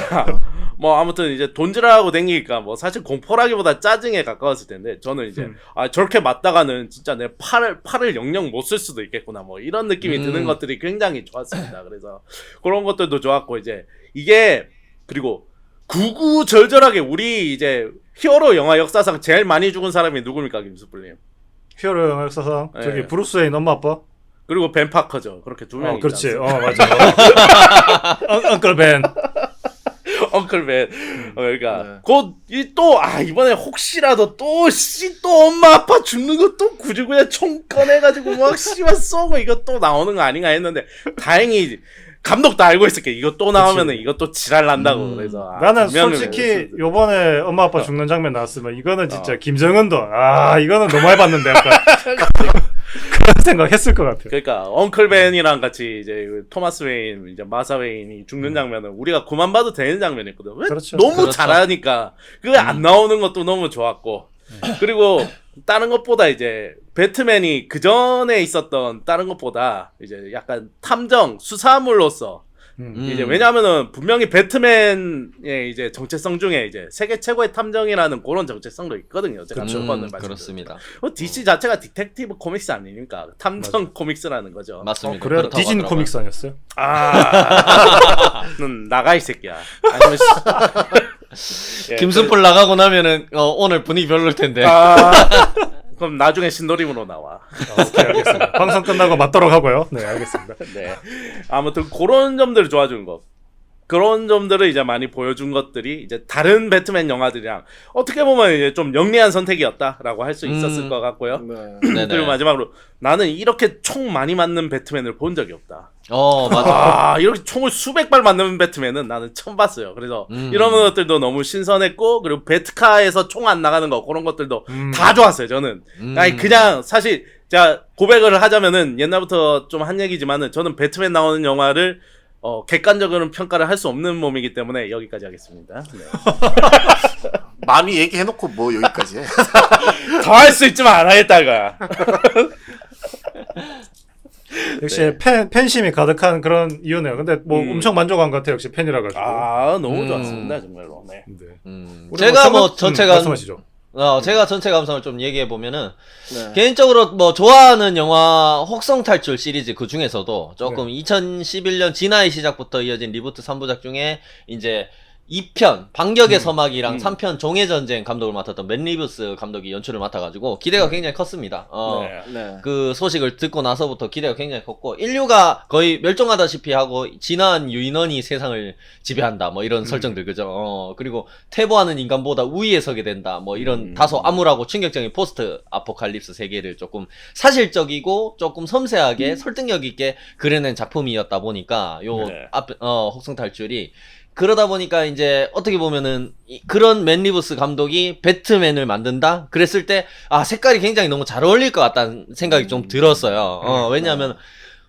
뭐 아무튼 이제 돈질하고 댕기니까 뭐 사실 공포라기보다 짜증에 가까웠을 텐데 저는 이제 저렇게 맞다가는 진짜 내 팔을 영영 못 쓸 수도 있겠구나 뭐 이런 느낌이 드는 것들이 굉장히 좋았습니다. 그래서 그런 것들도 좋았고 이제 이게 그리고 구구절절하게 우리 이제 히어로 영화 역사상 제일 많이 죽은 사람이 누굽니까, 김수불님? 히어로 영화 역사상 네. 저기 브루스 웨인 엄마 아빠. 그리고 벤 파커죠. 그렇게 두 명이 그렇지. 있지 맞아. 엉클 벤. 엉클 벤. 그러니까 네. 곧또 이번에 혹시라도 또 엄마 아빠 죽는 거 또 굳이 그냥 총 꺼내가지고 막 씨발 쏘고 이거 또 나오는 거 아닌가 했는데 다행히 감독도 알고 있을게. 이거 또 나오면은 이거 또 지랄 난다고. 그래서 나는 분명히 솔직히 그랬어. 요번에 엄마 아빠 죽는 장면 나왔으면 이거는 진짜 김정은도 이거는 너무 해봤는데 약간 그런 생각 했을 것 같아. 그러니까 엉클 벤이랑 같이 이제 토마스 웨인, 이제 마사 웨인이 죽는 장면은 우리가 그만 봐도 되는 장면이었거든. 왜? 그렇죠. 너무 그렇죠. 잘하니까 그게 안 나오는 것도 너무 좋았고. 그리고 다른 것보다 이제 배트맨이 그 전에 있었던 다른 것보다 이제 약간 탐정 수사물로서 이제 왜냐하면은 분명히 배트맨의 이제 정체성 중에 이제 세계 최고의 탐정이라는 그런 정체성도 있거든요. 제가 몇 번을 말씀드렸죠. 그렇습니다. DC 자체가 디텍티브 코믹스 아니니까 탐정 코믹스라는 거죠. 맞습니다. 그래요? 그렇다고 디즈니 하더라고요. 코믹스 아니었어요? 나가 이 새끼야. 아니면 예, 김순폴 나가고 나면은 오늘 분위기 별로일 텐데. 그럼 나중에 신도림으로 나와. 오케이, 알겠습니다. 방송 끝나고 맞도록 하고요. 네, 알겠습니다. 네. 아무튼 그런 점들을 좋아준 거. 그런 점들을 이제 많이 보여준 것들이 이제 다른 배트맨 영화들이랑 어떻게 보면 이제 좀 영리한 선택이었다라고 할 수 있었을 것 같고요. 네. 네네. 그리고 마지막으로 나는 이렇게 총 많이 맞는 배트맨을 본 적이 없다. 맞아. 이렇게 총을 수백 발 맞는 배트맨은 나는 처음 봤어요. 그래서 이런 것들도 너무 신선했고, 그리고 배트카에서 총 안 나가는 거, 그런 것들도 다 좋았어요, 저는. 아니, 그냥 사실, 자, 고백을 하자면은 옛날부터 좀 한 얘기지만은 저는 배트맨 나오는 영화를 객관적으로 평가를 할 수 없는 몸이기 때문에 여기까지 하겠습니다. 네. 많이 얘기해놓고 뭐 여기까지 해. 더 할 수 있지만 안 하겠다, 이거야. 역시 팬심이 가득한 그런 이유네요. 근데 뭐 엄청 만족한 것 같아요. 역시 팬이라 가지고. 너무 좋았습니다, 정말로. 네. 우리 제가 뭐 전체가 말씀하시죠. 제가 전체 감상을 좀 얘기해 보면은 네. 개인적으로 뭐 좋아하는 영화 혹성 탈출 시리즈 그 중에서도 조금 2011년 진화의 시작부터 이어진 리부트 3부작 중에 이제 2편 반격의 서막이랑 3편 종의 전쟁 감독을 맡았던 맨 리브스 감독이 연출을 맡아가지고 기대가 굉장히 컸습니다. 네. 그 소식을 듣고 나서부터 기대가 굉장히 컸고 인류가 거의 멸종하다시피 하고 진화한 유인원이 세상을 지배한다 뭐 이런 설정들 그죠. 그리고 퇴보하는 인간보다 우위에 서게 된다 뭐 이런 다소 암울하고 충격적인 포스트 아포칼립스 세계를 조금 사실적이고 조금 섬세하게 설득력 있게 그려낸 작품이었다 보니까 혹성 탈출이 그러다 보니까 이제 어떻게 보면은 그런 맨 리브스 감독이 배트맨을 만든다? 그랬을 때 색깔이 굉장히 너무 잘 어울릴 것 같다는 생각이 좀 들었어요. 왜냐하면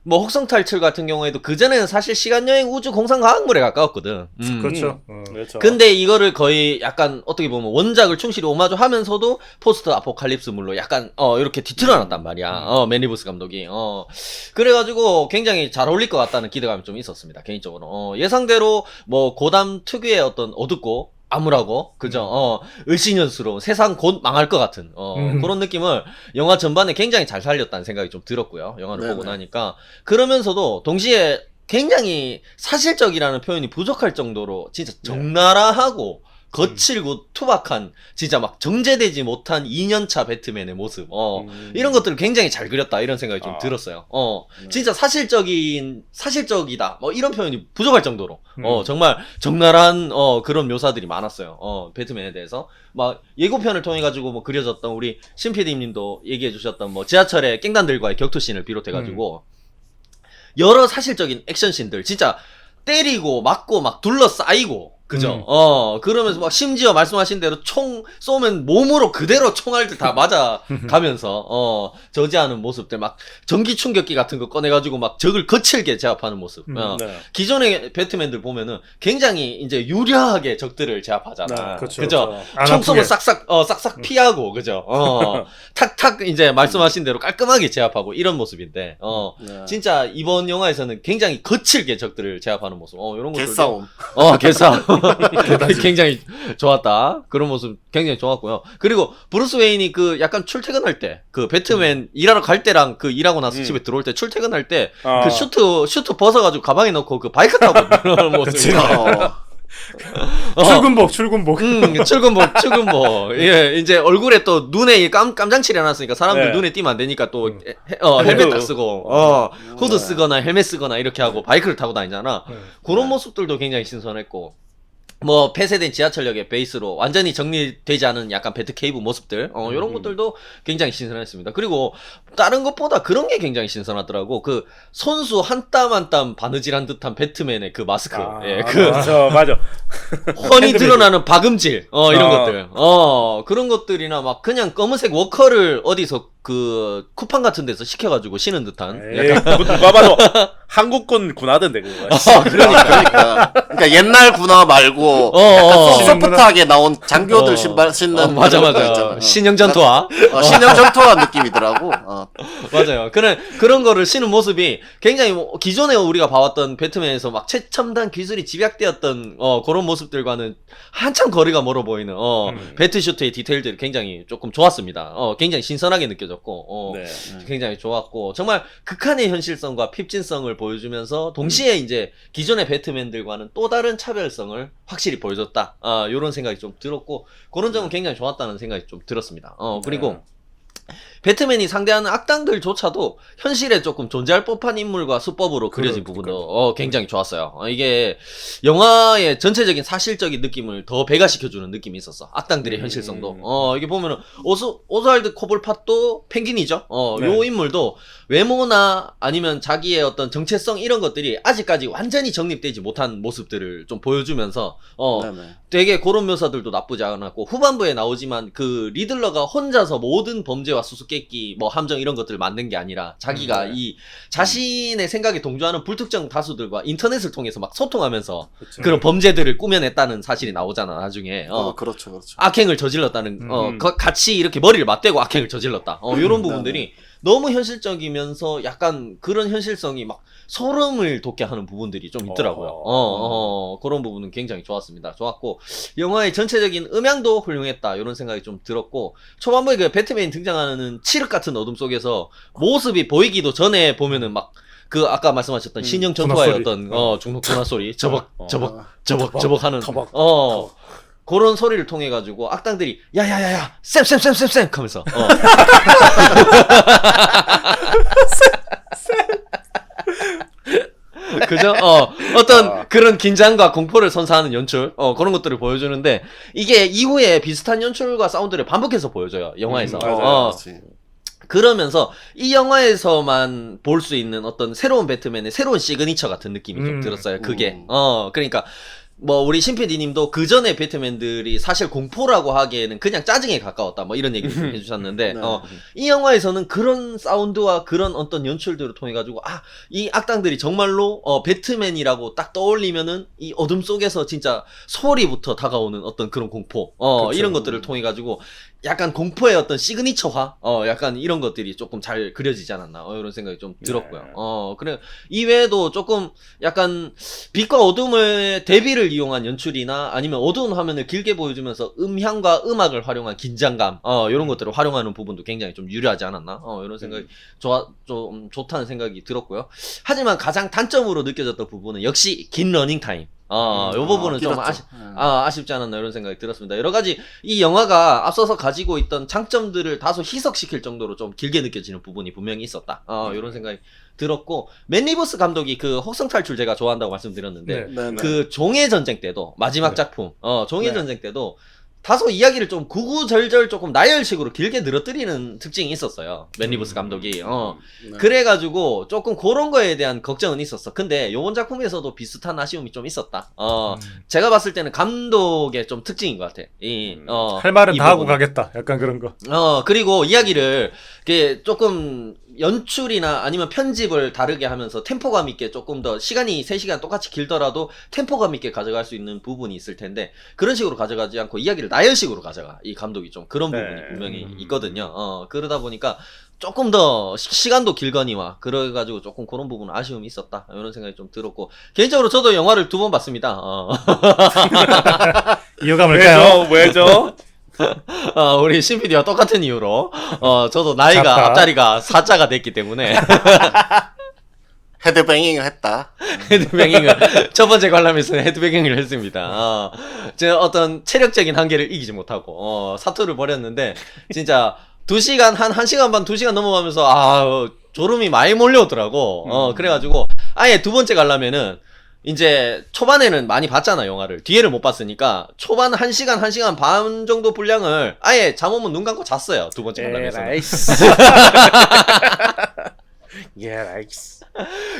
뭐 혹성 탈출 같은 경우에도 그전에는 사실 시간여행 우주 공상 과학물에 가까웠거든. 그렇죠. 그렇죠. 근데 이거를 거의 약간 어떻게 보면 원작을 충실히 오마주 하면서도 포스트 아포칼립스물로 약간 이렇게 뒤틀어놨단 말이야. 맨 리브스 감독이. 그래가지고 굉장히 잘 어울릴 것 같다는 기대감이 좀 있었습니다. 개인적으로. 예상대로 뭐 고담 특유의 어떤 어둡고 암울하고 그죠 을씨년스러운 세상 곧 망할 것 같은 그런 느낌을 영화 전반에 굉장히 잘 살렸다는 생각이 좀 들었고요. 영화를 보고 나니까 그러면서도 동시에 굉장히 사실적이라는 표현이 부족할 정도로 진짜 적나라하고 거칠고 투박한 진짜 막 정제되지 못한 2년차 배트맨의 모습 이런 것들을 굉장히 잘 그렸다 이런 생각이 좀 들었어요. 진짜 사실적이다 뭐 이런 표현이 부족할 정도로 정말 적나라한 그런 묘사들이 많았어요. 배트맨에 대해서 막 예고편을 통해 가지고 뭐 그려졌던 우리 신PD님도 얘기해 주셨던 뭐 지하철의 깽단들과의 격투씬을 비롯해 가지고 여러 사실적인 액션씬들 진짜 때리고 맞고 막 둘러싸이고 그죠? 그러면서 막 심지어 말씀하신 대로 총 쏘면 몸으로 그대로 총알들 다 맞아가면서 저지하는 모습들 막 전기 충격기 같은 거 꺼내가지고 막 적을 거칠게 제압하는 모습. 기존의 배트맨들 보면은 굉장히 이제 유려하게 적들을 제압하잖아. 그렇죠. 그죠? 안 총 쏘면 아프게. 싹싹 피하고 그죠? 탁탁 이제 말씀하신 대로 깔끔하게 제압하고 이런 모습인데 진짜 이번 영화에서는 굉장히 거칠게 적들을 제압하는 모습. 이런 것들 개싸움. 개싸움. 굉장히 좋았다. 그런 모습 굉장히 좋았고요. 그리고 브루스 웨인이 그 약간 출퇴근할 때, 그 배트맨 일하러 갈 때랑 그 일하고 나서 집에 들어올 때 출퇴근할 때 그 슈트 벗어가지고 가방에 넣고 그 바이크 타고 그런 모습. 출근복, 출근복. 출근복. 예, 이제 얼굴에 또 눈에 깜장칠이 해놨으니까 사람들 네. 눈에 띄면 안 되니까 또 헬멧 딱 쓰고, 후드 쓰거나 헬멧 쓰거나 이렇게 하고 바이크를 타고 다니잖아. 그런 모습들도 굉장히 신선했고. 뭐 폐쇄된 지하철역의 베이스로 완전히 정리되지 않은 약간 배트 케이브 모습들 이런 것들도 굉장히 신선했습니다. 그리고 다른 것보다 그런 게 굉장히 신선하더라고. 그 손수 한 땀 한 땀 바느질한 듯한 배트맨의 그 마스크, 맞아. 훤히 드러나는 박음질 이런 것들 그런 것들이나 막 그냥 검은색 워커를 어디서 그 쿠팡 같은 데서 시켜가지고 신은 듯한 에이, 그거 누가 봐도 한국군 군화던데 그거. 그러니까 옛날 군화 말고 약간 소프트하게 나온 장교들 신발 신는 맞아 그런 거 있잖아. 신형 전투화 신형 전투화 느낌이더라고. 맞아요. 그런 거를 신은 모습이 굉장히 기존에 우리가 봐왔던 배트맨에서 막 최첨단 기술이 집약되었던 그런 모습들과는 한참 거리가 멀어 보이는 배트슈트의 디테일들이 굉장히 조금 좋았습니다. 굉장히 신선하게 느껴졌고 네. 굉장히 좋았고 정말 극한의 현실성과 핍진성을 보여주면서 동시에 이제 기존의 배트맨들과는 또 다른 차별성을 확실히 보여줬다. 이런 생각이 좀 들었고 그런 점은 굉장히 좋았다는 생각이 좀 들었습니다. 그리고 배트맨이 상대하는 악당들조차도 현실에 조금 존재할 법한 인물과 수법으로 그려진 부분도 굉장히 좋았어요. 이게 영화의 전체적인 사실적인 느낌을 더 배가시켜주는 느낌이 있었어. 악당들의 현실성도. 이게 보면은 오스왈드 코블팟도 펭귄이죠. 요 인물도 외모나 아니면 자기의 어떤 정체성 이런 것들이 아직까지 완전히 정립되지 못한 모습들을 좀 보여주면서 되게 그런 묘사들도 나쁘지 않았고 후반부에 나오지만 그 리들러가 혼자서 모든 범죄와 수수께끼 뭐 함정 이런 것들을 만든 게 아니라 자기가 이 자신의 생각에 동조하는 불특정 다수들과 인터넷을 통해서 막 소통하면서 그런 범죄들을 꾸며냈다는 사실이 나오잖아 나중에. 그렇죠. 악행을 저질렀다는 같이 이렇게 머리를 맞대고 악행을 저질렀다. 이런 부분들이 너무 현실적이면서 약간 그런 현실성이 막 소름을 돋게 하는 부분들이 좀 있더라고요. 그런 부분은 굉장히 좋았습니다. 좋았고 영화의 전체적인 음향도 훌륭했다 이런 생각이 좀 들었고 초반부에 그 배트맨이 등장하는 칠흑 같은 어둠 속에서 모습이 보이기도 전에 보면은 막 그 아까 말씀하셨던 신형 전투와의 어떤 중독 전화 소리 저벅 하는 그런 소리를 통해 가지고 악당들이 야야야야 쌤 하면서 그죠? 어떤 그런 긴장과 공포를 선사하는 연출, 그런 것들을 보여주는데, 이게 이후에 비슷한 연출과 사운드를 반복해서 보여줘요, 영화에서. 그러면서 이 영화에서만 볼 수 있는 어떤 새로운 배트맨의 새로운 시그니처 같은 느낌이 좀 들었어요, 그게. 그러니까, 뭐 우리 신PD님도 그 전에 배트맨들이 사실 공포라고 하기에는 그냥 짜증에 가까웠다 뭐 이런 얘기를 좀 해주셨는데 이 영화에서는 그런 사운드와 그런 어떤 연출들을 통해 가지고 이 악당들이 정말로 배트맨이라고 딱 떠올리면은 이 어둠 속에서 진짜 소리부터 다가오는 어떤 그런 공포 이런 것들을 통해 가지고 약간 공포의 어떤 시그니처화 약간 이런 것들이 조금 잘 그려지지 않았나 이런 생각이 좀 들었고요. 그래 이외에도 조금 약간 빛과 어둠의 대비를 이용한 연출이나 아니면 어두운 화면을 길게 보여주면서 음향과 음악을 활용한 긴장감 이런 것들을 활용하는 부분도 굉장히 좀 유리하지 않았나 이런 생각이 좀 좋다는 생각이 들었고요. 하지만 가장 단점으로 느껴졌던 부분은 역시 긴 러닝타임. 요 부분은 좀 아쉽지 않았나 이런 생각이 들었습니다. 여러 가지 이 영화가 앞서서 가지고 있던 장점들을 다소 희석시킬 정도로 좀 길게 느껴지는 부분이 분명히 있었다. 이런 생각이 들었고 맨 리버스 감독이 그 혹성 탈출 제가 좋아한다고 말씀드렸는데 그 종의 전쟁 때도 마지막 작품 종의 전쟁 때도 다소 이야기를 좀 구구절절 조금 나열식으로 길게 늘어뜨리는 특징이 있었어요. 맨 리버스 감독이. 그래가지고 조금 그런 거에 대한 걱정은 있었어. 근데 요번 작품에서도 비슷한 아쉬움이 좀 있었다. 제가 봤을 때는 감독의 좀 특징인 것 같아. 할 말은 다 하고 가겠다. 약간 그런 거. 그리고 이야기를 이게 조금 연출이나 아니면 편집을 다르게 하면서 템포감 있게 조금 더 시간이 3시간 똑같이 길더라도 템포감 있게 가져갈 수 있는 부분이 있을 텐데 그런 식으로 가져가지 않고 이야기를 나열식으로 가져가. 이 감독이 좀 그런 부분이 분명히 있거든요. 그러다 보니까 조금 더 시간도 길거니와 그래가지고 조금 그런 부분은 아쉬움이 있었다 이런 생각이 좀 들었고 개인적으로 저도 영화를 2번 봤습니다. 이유가 뭘까요? 왜죠? 우리 신PD와 똑같은 이유로 저도 나이가 자파. 앞자리가 4자가 됐기 때문에 헤드뱅잉을 했다. 헤드뱅잉을 첫 번째 관람에서는 헤드뱅잉을 했습니다. 제가 어떤 체력적인 한계를 이기지 못하고 사투를 벌였는데 진짜 2시간 한 1시간 반 2시간 넘어가면서 졸음이 많이 몰려오더라고. 그래가지고 아예 두 번째 관람에는 이제 초반에는 많이 봤잖아 영화를. 뒤에를 못 봤으니까 초반 1시간 반 정도 분량을 아예 잠 오면 눈 감고 잤어요. 두 번째 관람에서는. 예라이스.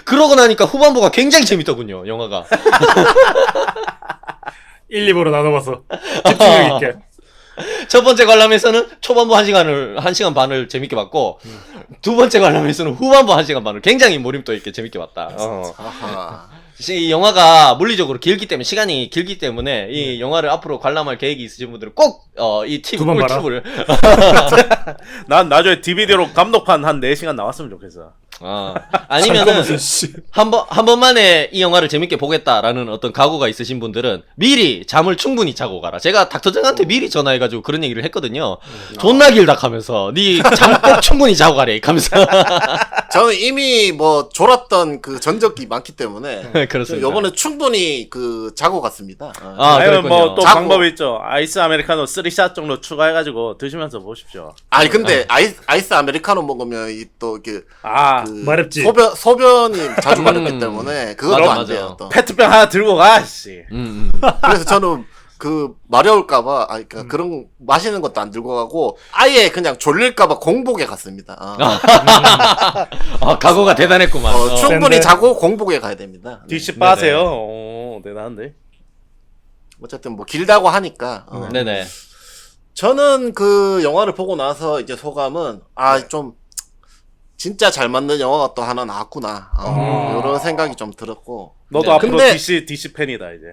그러고 나니까 후반부가 굉장히 재밌더군요 영화가. 1, 2부로 나눠봐서 집중력 있게. 첫 번째 관람에서는 초반부 1시간 반을 재밌게 봤고, 두 번째 관람에서는 후반부 1시간 반을 굉장히 몰입도 있게 재밌게 봤다. 아하. 이 영화가 물리적으로 길기 때문에, 시간이 길기 때문에, 이 영화를 앞으로 관람할 계획이 있으신 분들은 꼭, 이 팁을, 두번 봐라. 꿀팁을. 난 나중에 DVD로 감독판 한 4시간 나왔으면 좋겠어. 아니면은, 잠깐만, 씨. 한 번만에 이 영화를 재밌게 보겠다라는 어떤 각오가 있으신 분들은 미리 잠을 충분히 자고 가라. 제가 닥터정한테 미리 전화해가지고 그런 얘기를 했거든요. 존나 길다 하면서 니 잠 꼭 충분히 자고 가래 하면서. 저는 이미 뭐 졸았던 그 전적이 많기 때문에 그렇습니다. 요번에 충분히 그 자고 갔습니다. 아니면 그랬군요. 뭐 또 자고. 방법이 있죠. 아이스 아메리카노 3샷 정도 추가해가지고 드시면서 보십시오. 아니 근데 아이스 아메리카노 먹으면 또 이게 그 마렵지. 소변이 자주 마렵기 때문에 그것도 맞아, 안 맞아. 돼요. 또. 페트병 하나 들고 가, 씨. 그래서 저는 그 마려울까봐 그러니까 그런 마시는 것도 안 들고 가고 아예 그냥 졸릴까봐 공복에 갔습니다. 각오가 대단했구만. 충분히 센데. 자고 공복에 가야 됩니다. 네. DC 빠세요. 오, 대단한데. 어쨌든 뭐 길다고 하니까 네네. 저는 그 영화를 보고 나서 이제 소감은 좀 진짜 잘 만든 영화가 또 하나 나왔구나 이런 생각이 좀 들었고 너도 네. 앞으로 근데- DC 팬이다 이제.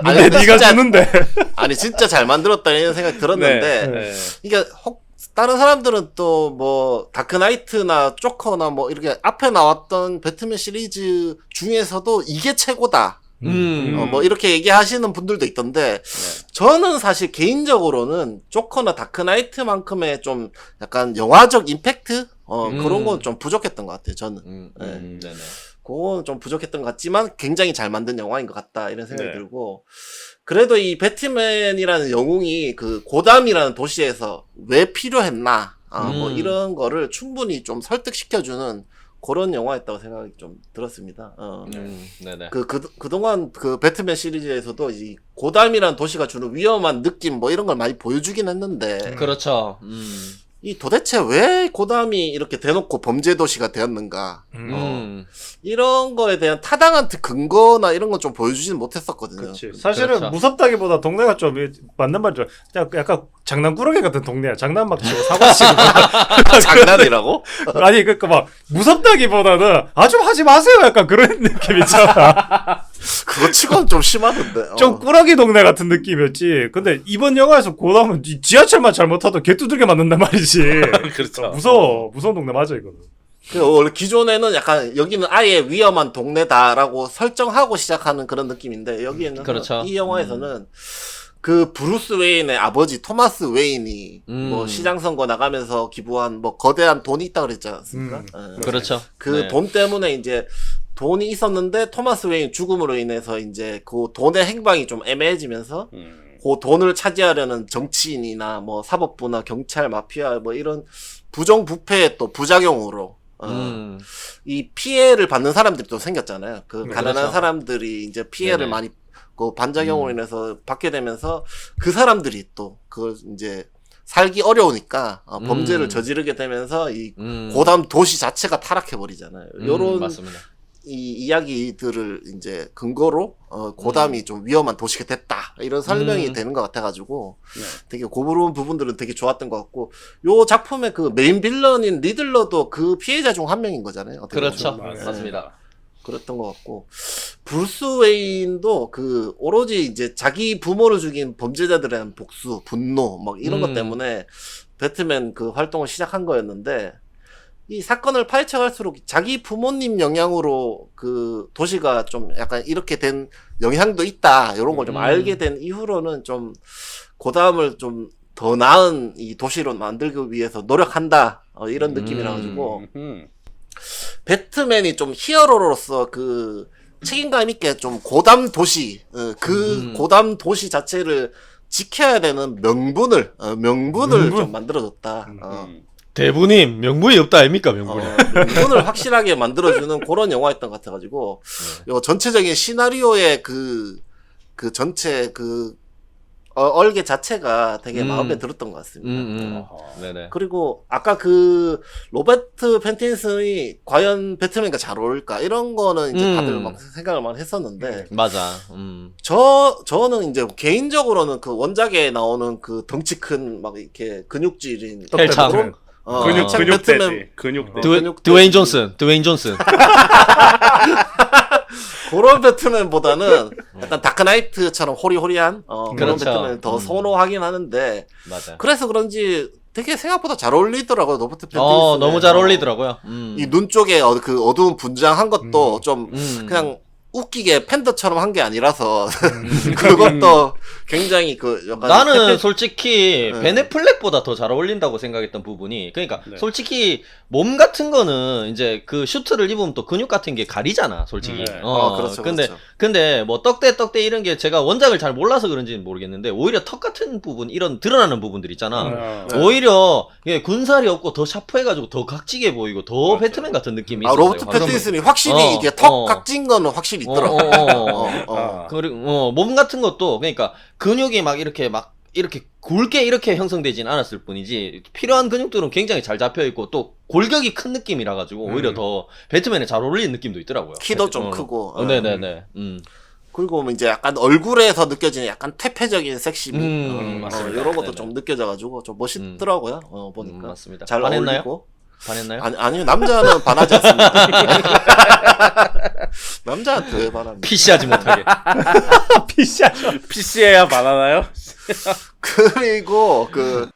아니, 근데 네가 진짜- 주는데. 아니 진짜 잘 만들었다 이런 생각이 들었는데 네. 이게 다른 사람들은 또 뭐 다크나이트나 조커나 뭐 이렇게 앞에 나왔던 배트맨 시리즈 중에서도 이게 최고다. 뭐 이렇게 얘기하시는 분들도 있던데 저는 사실 개인적으로는 조커나 다크나이트만큼의 좀 약간 영화적 임팩트 그런 건 좀 부족했던 것 같아요. 저는 네네. 그건 좀 부족했던 것 같지만 굉장히 잘 만든 영화인 것 같다 이런 생각이 네. 들고 그래도 이 배트맨이라는 영웅이 그 고담이라는 도시에서 왜 필요했나 뭐 이런 거를 충분히 좀 설득시켜주는 그런 영화였다고 생각이 좀 들었습니다. 네네. 그동안 그 배트맨 시리즈에서도 이 고담이라는 도시가 주는 위험한 느낌 뭐 이런 걸 많이 보여주긴 했는데 그렇죠. 이 도대체 왜 고담이 이렇게 대놓고 범죄 도시가 되었는가 이런 거에 대한 타당한 근거나 이런 건 좀 보여주지는 못했었거든요. 그렇지. 사실은 그렇죠. 무섭다기보다 동네가 좀 맞는 말이죠. 약간 장난꾸러기 같은 동네야. 장난 막 치고 사고 치고. 장난이라고? 아니 그러니까 막 무섭다기보다는 좀 하지 마세요. 약간 그런 느낌 있잖아. 그거 치고는 좀 심하던데. 좀 꾸러기 동네 같은 느낌이었지. 근데 이번 영화에서 고담은 지하철만 잘못하도 개 두들겨 맞는단 말이지. 그렇죠. 무서운 동네 맞아 이거는. 원래 기존에는 약간 여기는 아예 위험한 동네다라고 설정하고 시작하는 그런 느낌인데 여기에는 그렇죠. 이 영화에서는 그 브루스 웨인의 아버지 토마스 웨인이 뭐 시장 선거 나가면서 기부한 뭐 거대한 돈이 있다 그랬지 않습니까? 그렇죠. 그 돈 때문에 이제 돈이 있었는데 토마스 웨인 죽음으로 인해서 이제 그 돈의 행방이 좀 애매해지면서 그 돈을 차지하려는 정치인이나 뭐 사법부나 경찰, 마피아 뭐 이런 부정부패의 또 부작용으로 이 피해를 받는 사람들이 또 생겼잖아요. 그 가난한 그렇죠. 사람들이 이제 피해를 네네. 많이 그 반작용으로 인해서 받게 되면서 그 사람들이 또 그걸 이제 살기 어려우니까 범죄를 저지르게 되면서 이 고담 도시 자체가 타락해 버리잖아요. 요런 맞습니다. 이 이야기들을 이제 근거로 고담이 좀 위험한 도시가 됐다 이런 설명이 되는 것 같아가지고 되게 고부러운 부분들은 되게 좋았던 것 같고 요 작품의 그 메인 빌런인 리들러도 그 피해자 중 한 명인 거잖아요. 어떻게 그렇죠. 보면. 맞습니다. 그랬던 것 같고 브루스 웨인도 그 오로지 이제 자기 부모를 죽인 범죄자들에 대한 복수, 분노 막 이런 것 때문에 배트맨 그 활동을 시작한 거였는데 이 사건을 파헤쳐갈수록 자기 부모님 영향으로 그 도시가 좀 약간 이렇게 된 영향도 있다 이런 걸 좀 알게 된 이후로는 좀 고담을 좀 더 나은 이 도시로 만들기 위해서 노력한다 이런 느낌이라 가지고 배트맨이 좀 히어로로서 그 책임감 있게 좀 고담 도시, 고담 도시 자체를 지켜야 되는 명분을 좀 만들어줬다. 대부님 명분이 없다 아닙니까 명분이. 명분을 확실하게 만들어주는 그런 영화였던 것 같아가지고, 요 전체적인 시나리오의 그 전체 얼개 자체가 되게 마음에 들었던 것 같습니다. 네네. 그리고 아까 그 로버트 패틴슨이 과연 배트맨과 잘 어울릴까 이런 거는 이제 다들 막 생각을 많이 했었는데 맞아. 저는 이제 개인적으로는 그 원작에 나오는 그 덩치 큰 막 이렇게 근육질인 헬창. 근육대지. 근육대. 드웨인 존슨. 그런 배트맨보다는 약간 다크나이트처럼 호리호리한 그런 그렇죠. 배트맨을 더 선호하긴 하는데 맞아. 그래서 그런지 되게 생각보다 잘 어울리더라고요. 로버트 패틴슨. 너무 잘 어울리더라고요. 이 눈 쪽에 그 어두운 분장한 것도 좀 그냥 웃기게 팬더처럼 한 게 아니라서 그것도 굉장히 그 약간 나는 솔직히 네. 베네 플렉보다 더 잘 어울린다고 생각했던 부분이, 그러니까 네. 솔직히 몸 같은 거는 이제 그 슈트를 입으면 또 근육 같은 게 가리잖아 솔직히. 네. 그렇죠, 근데 그렇죠. 근데 뭐 떡대 이런 게 제가 원작을 잘 몰라서 그런지는 모르겠는데 오히려 턱 같은 부분, 이런 드러나는 부분들 있잖아. 네. 오히려 이게 군살이 없고 더 샤프해가지고 더 각지게 보이고 더 맞아. 배트맨 같은 느낌이 있었어요. 로버트 패틴슨이 확실히 이게 턱 각진 거는 확실히 있더라고. 그리고 몸 같은 것도 그러니까 근육이 막 이렇게 굵게 이렇게 형성되진 않았을 뿐이지 필요한 근육들은 굉장히 잘 잡혀 있고 또 골격이 큰 느낌이라 가지고 오히려 더 배트맨에 잘 어울리는 느낌도 있더라고요. 키도 좀 크고. 네네네. 그리고 뭐 이제 약간 얼굴에서 느껴지는 약간 퇴폐적인 섹시미 맞습니다. 이런 것도 네네. 좀 느껴져가지고 좀 멋있더라고요. 보니까 맞습니다. 잘 반했나요? 어울리고. 반했나요? 아니요, 남자는 반하지 않습니다. 남자한테 왜 반합니까? 피시하지 못하게. 피시하죠. PC에야 반하나요? 그리고 그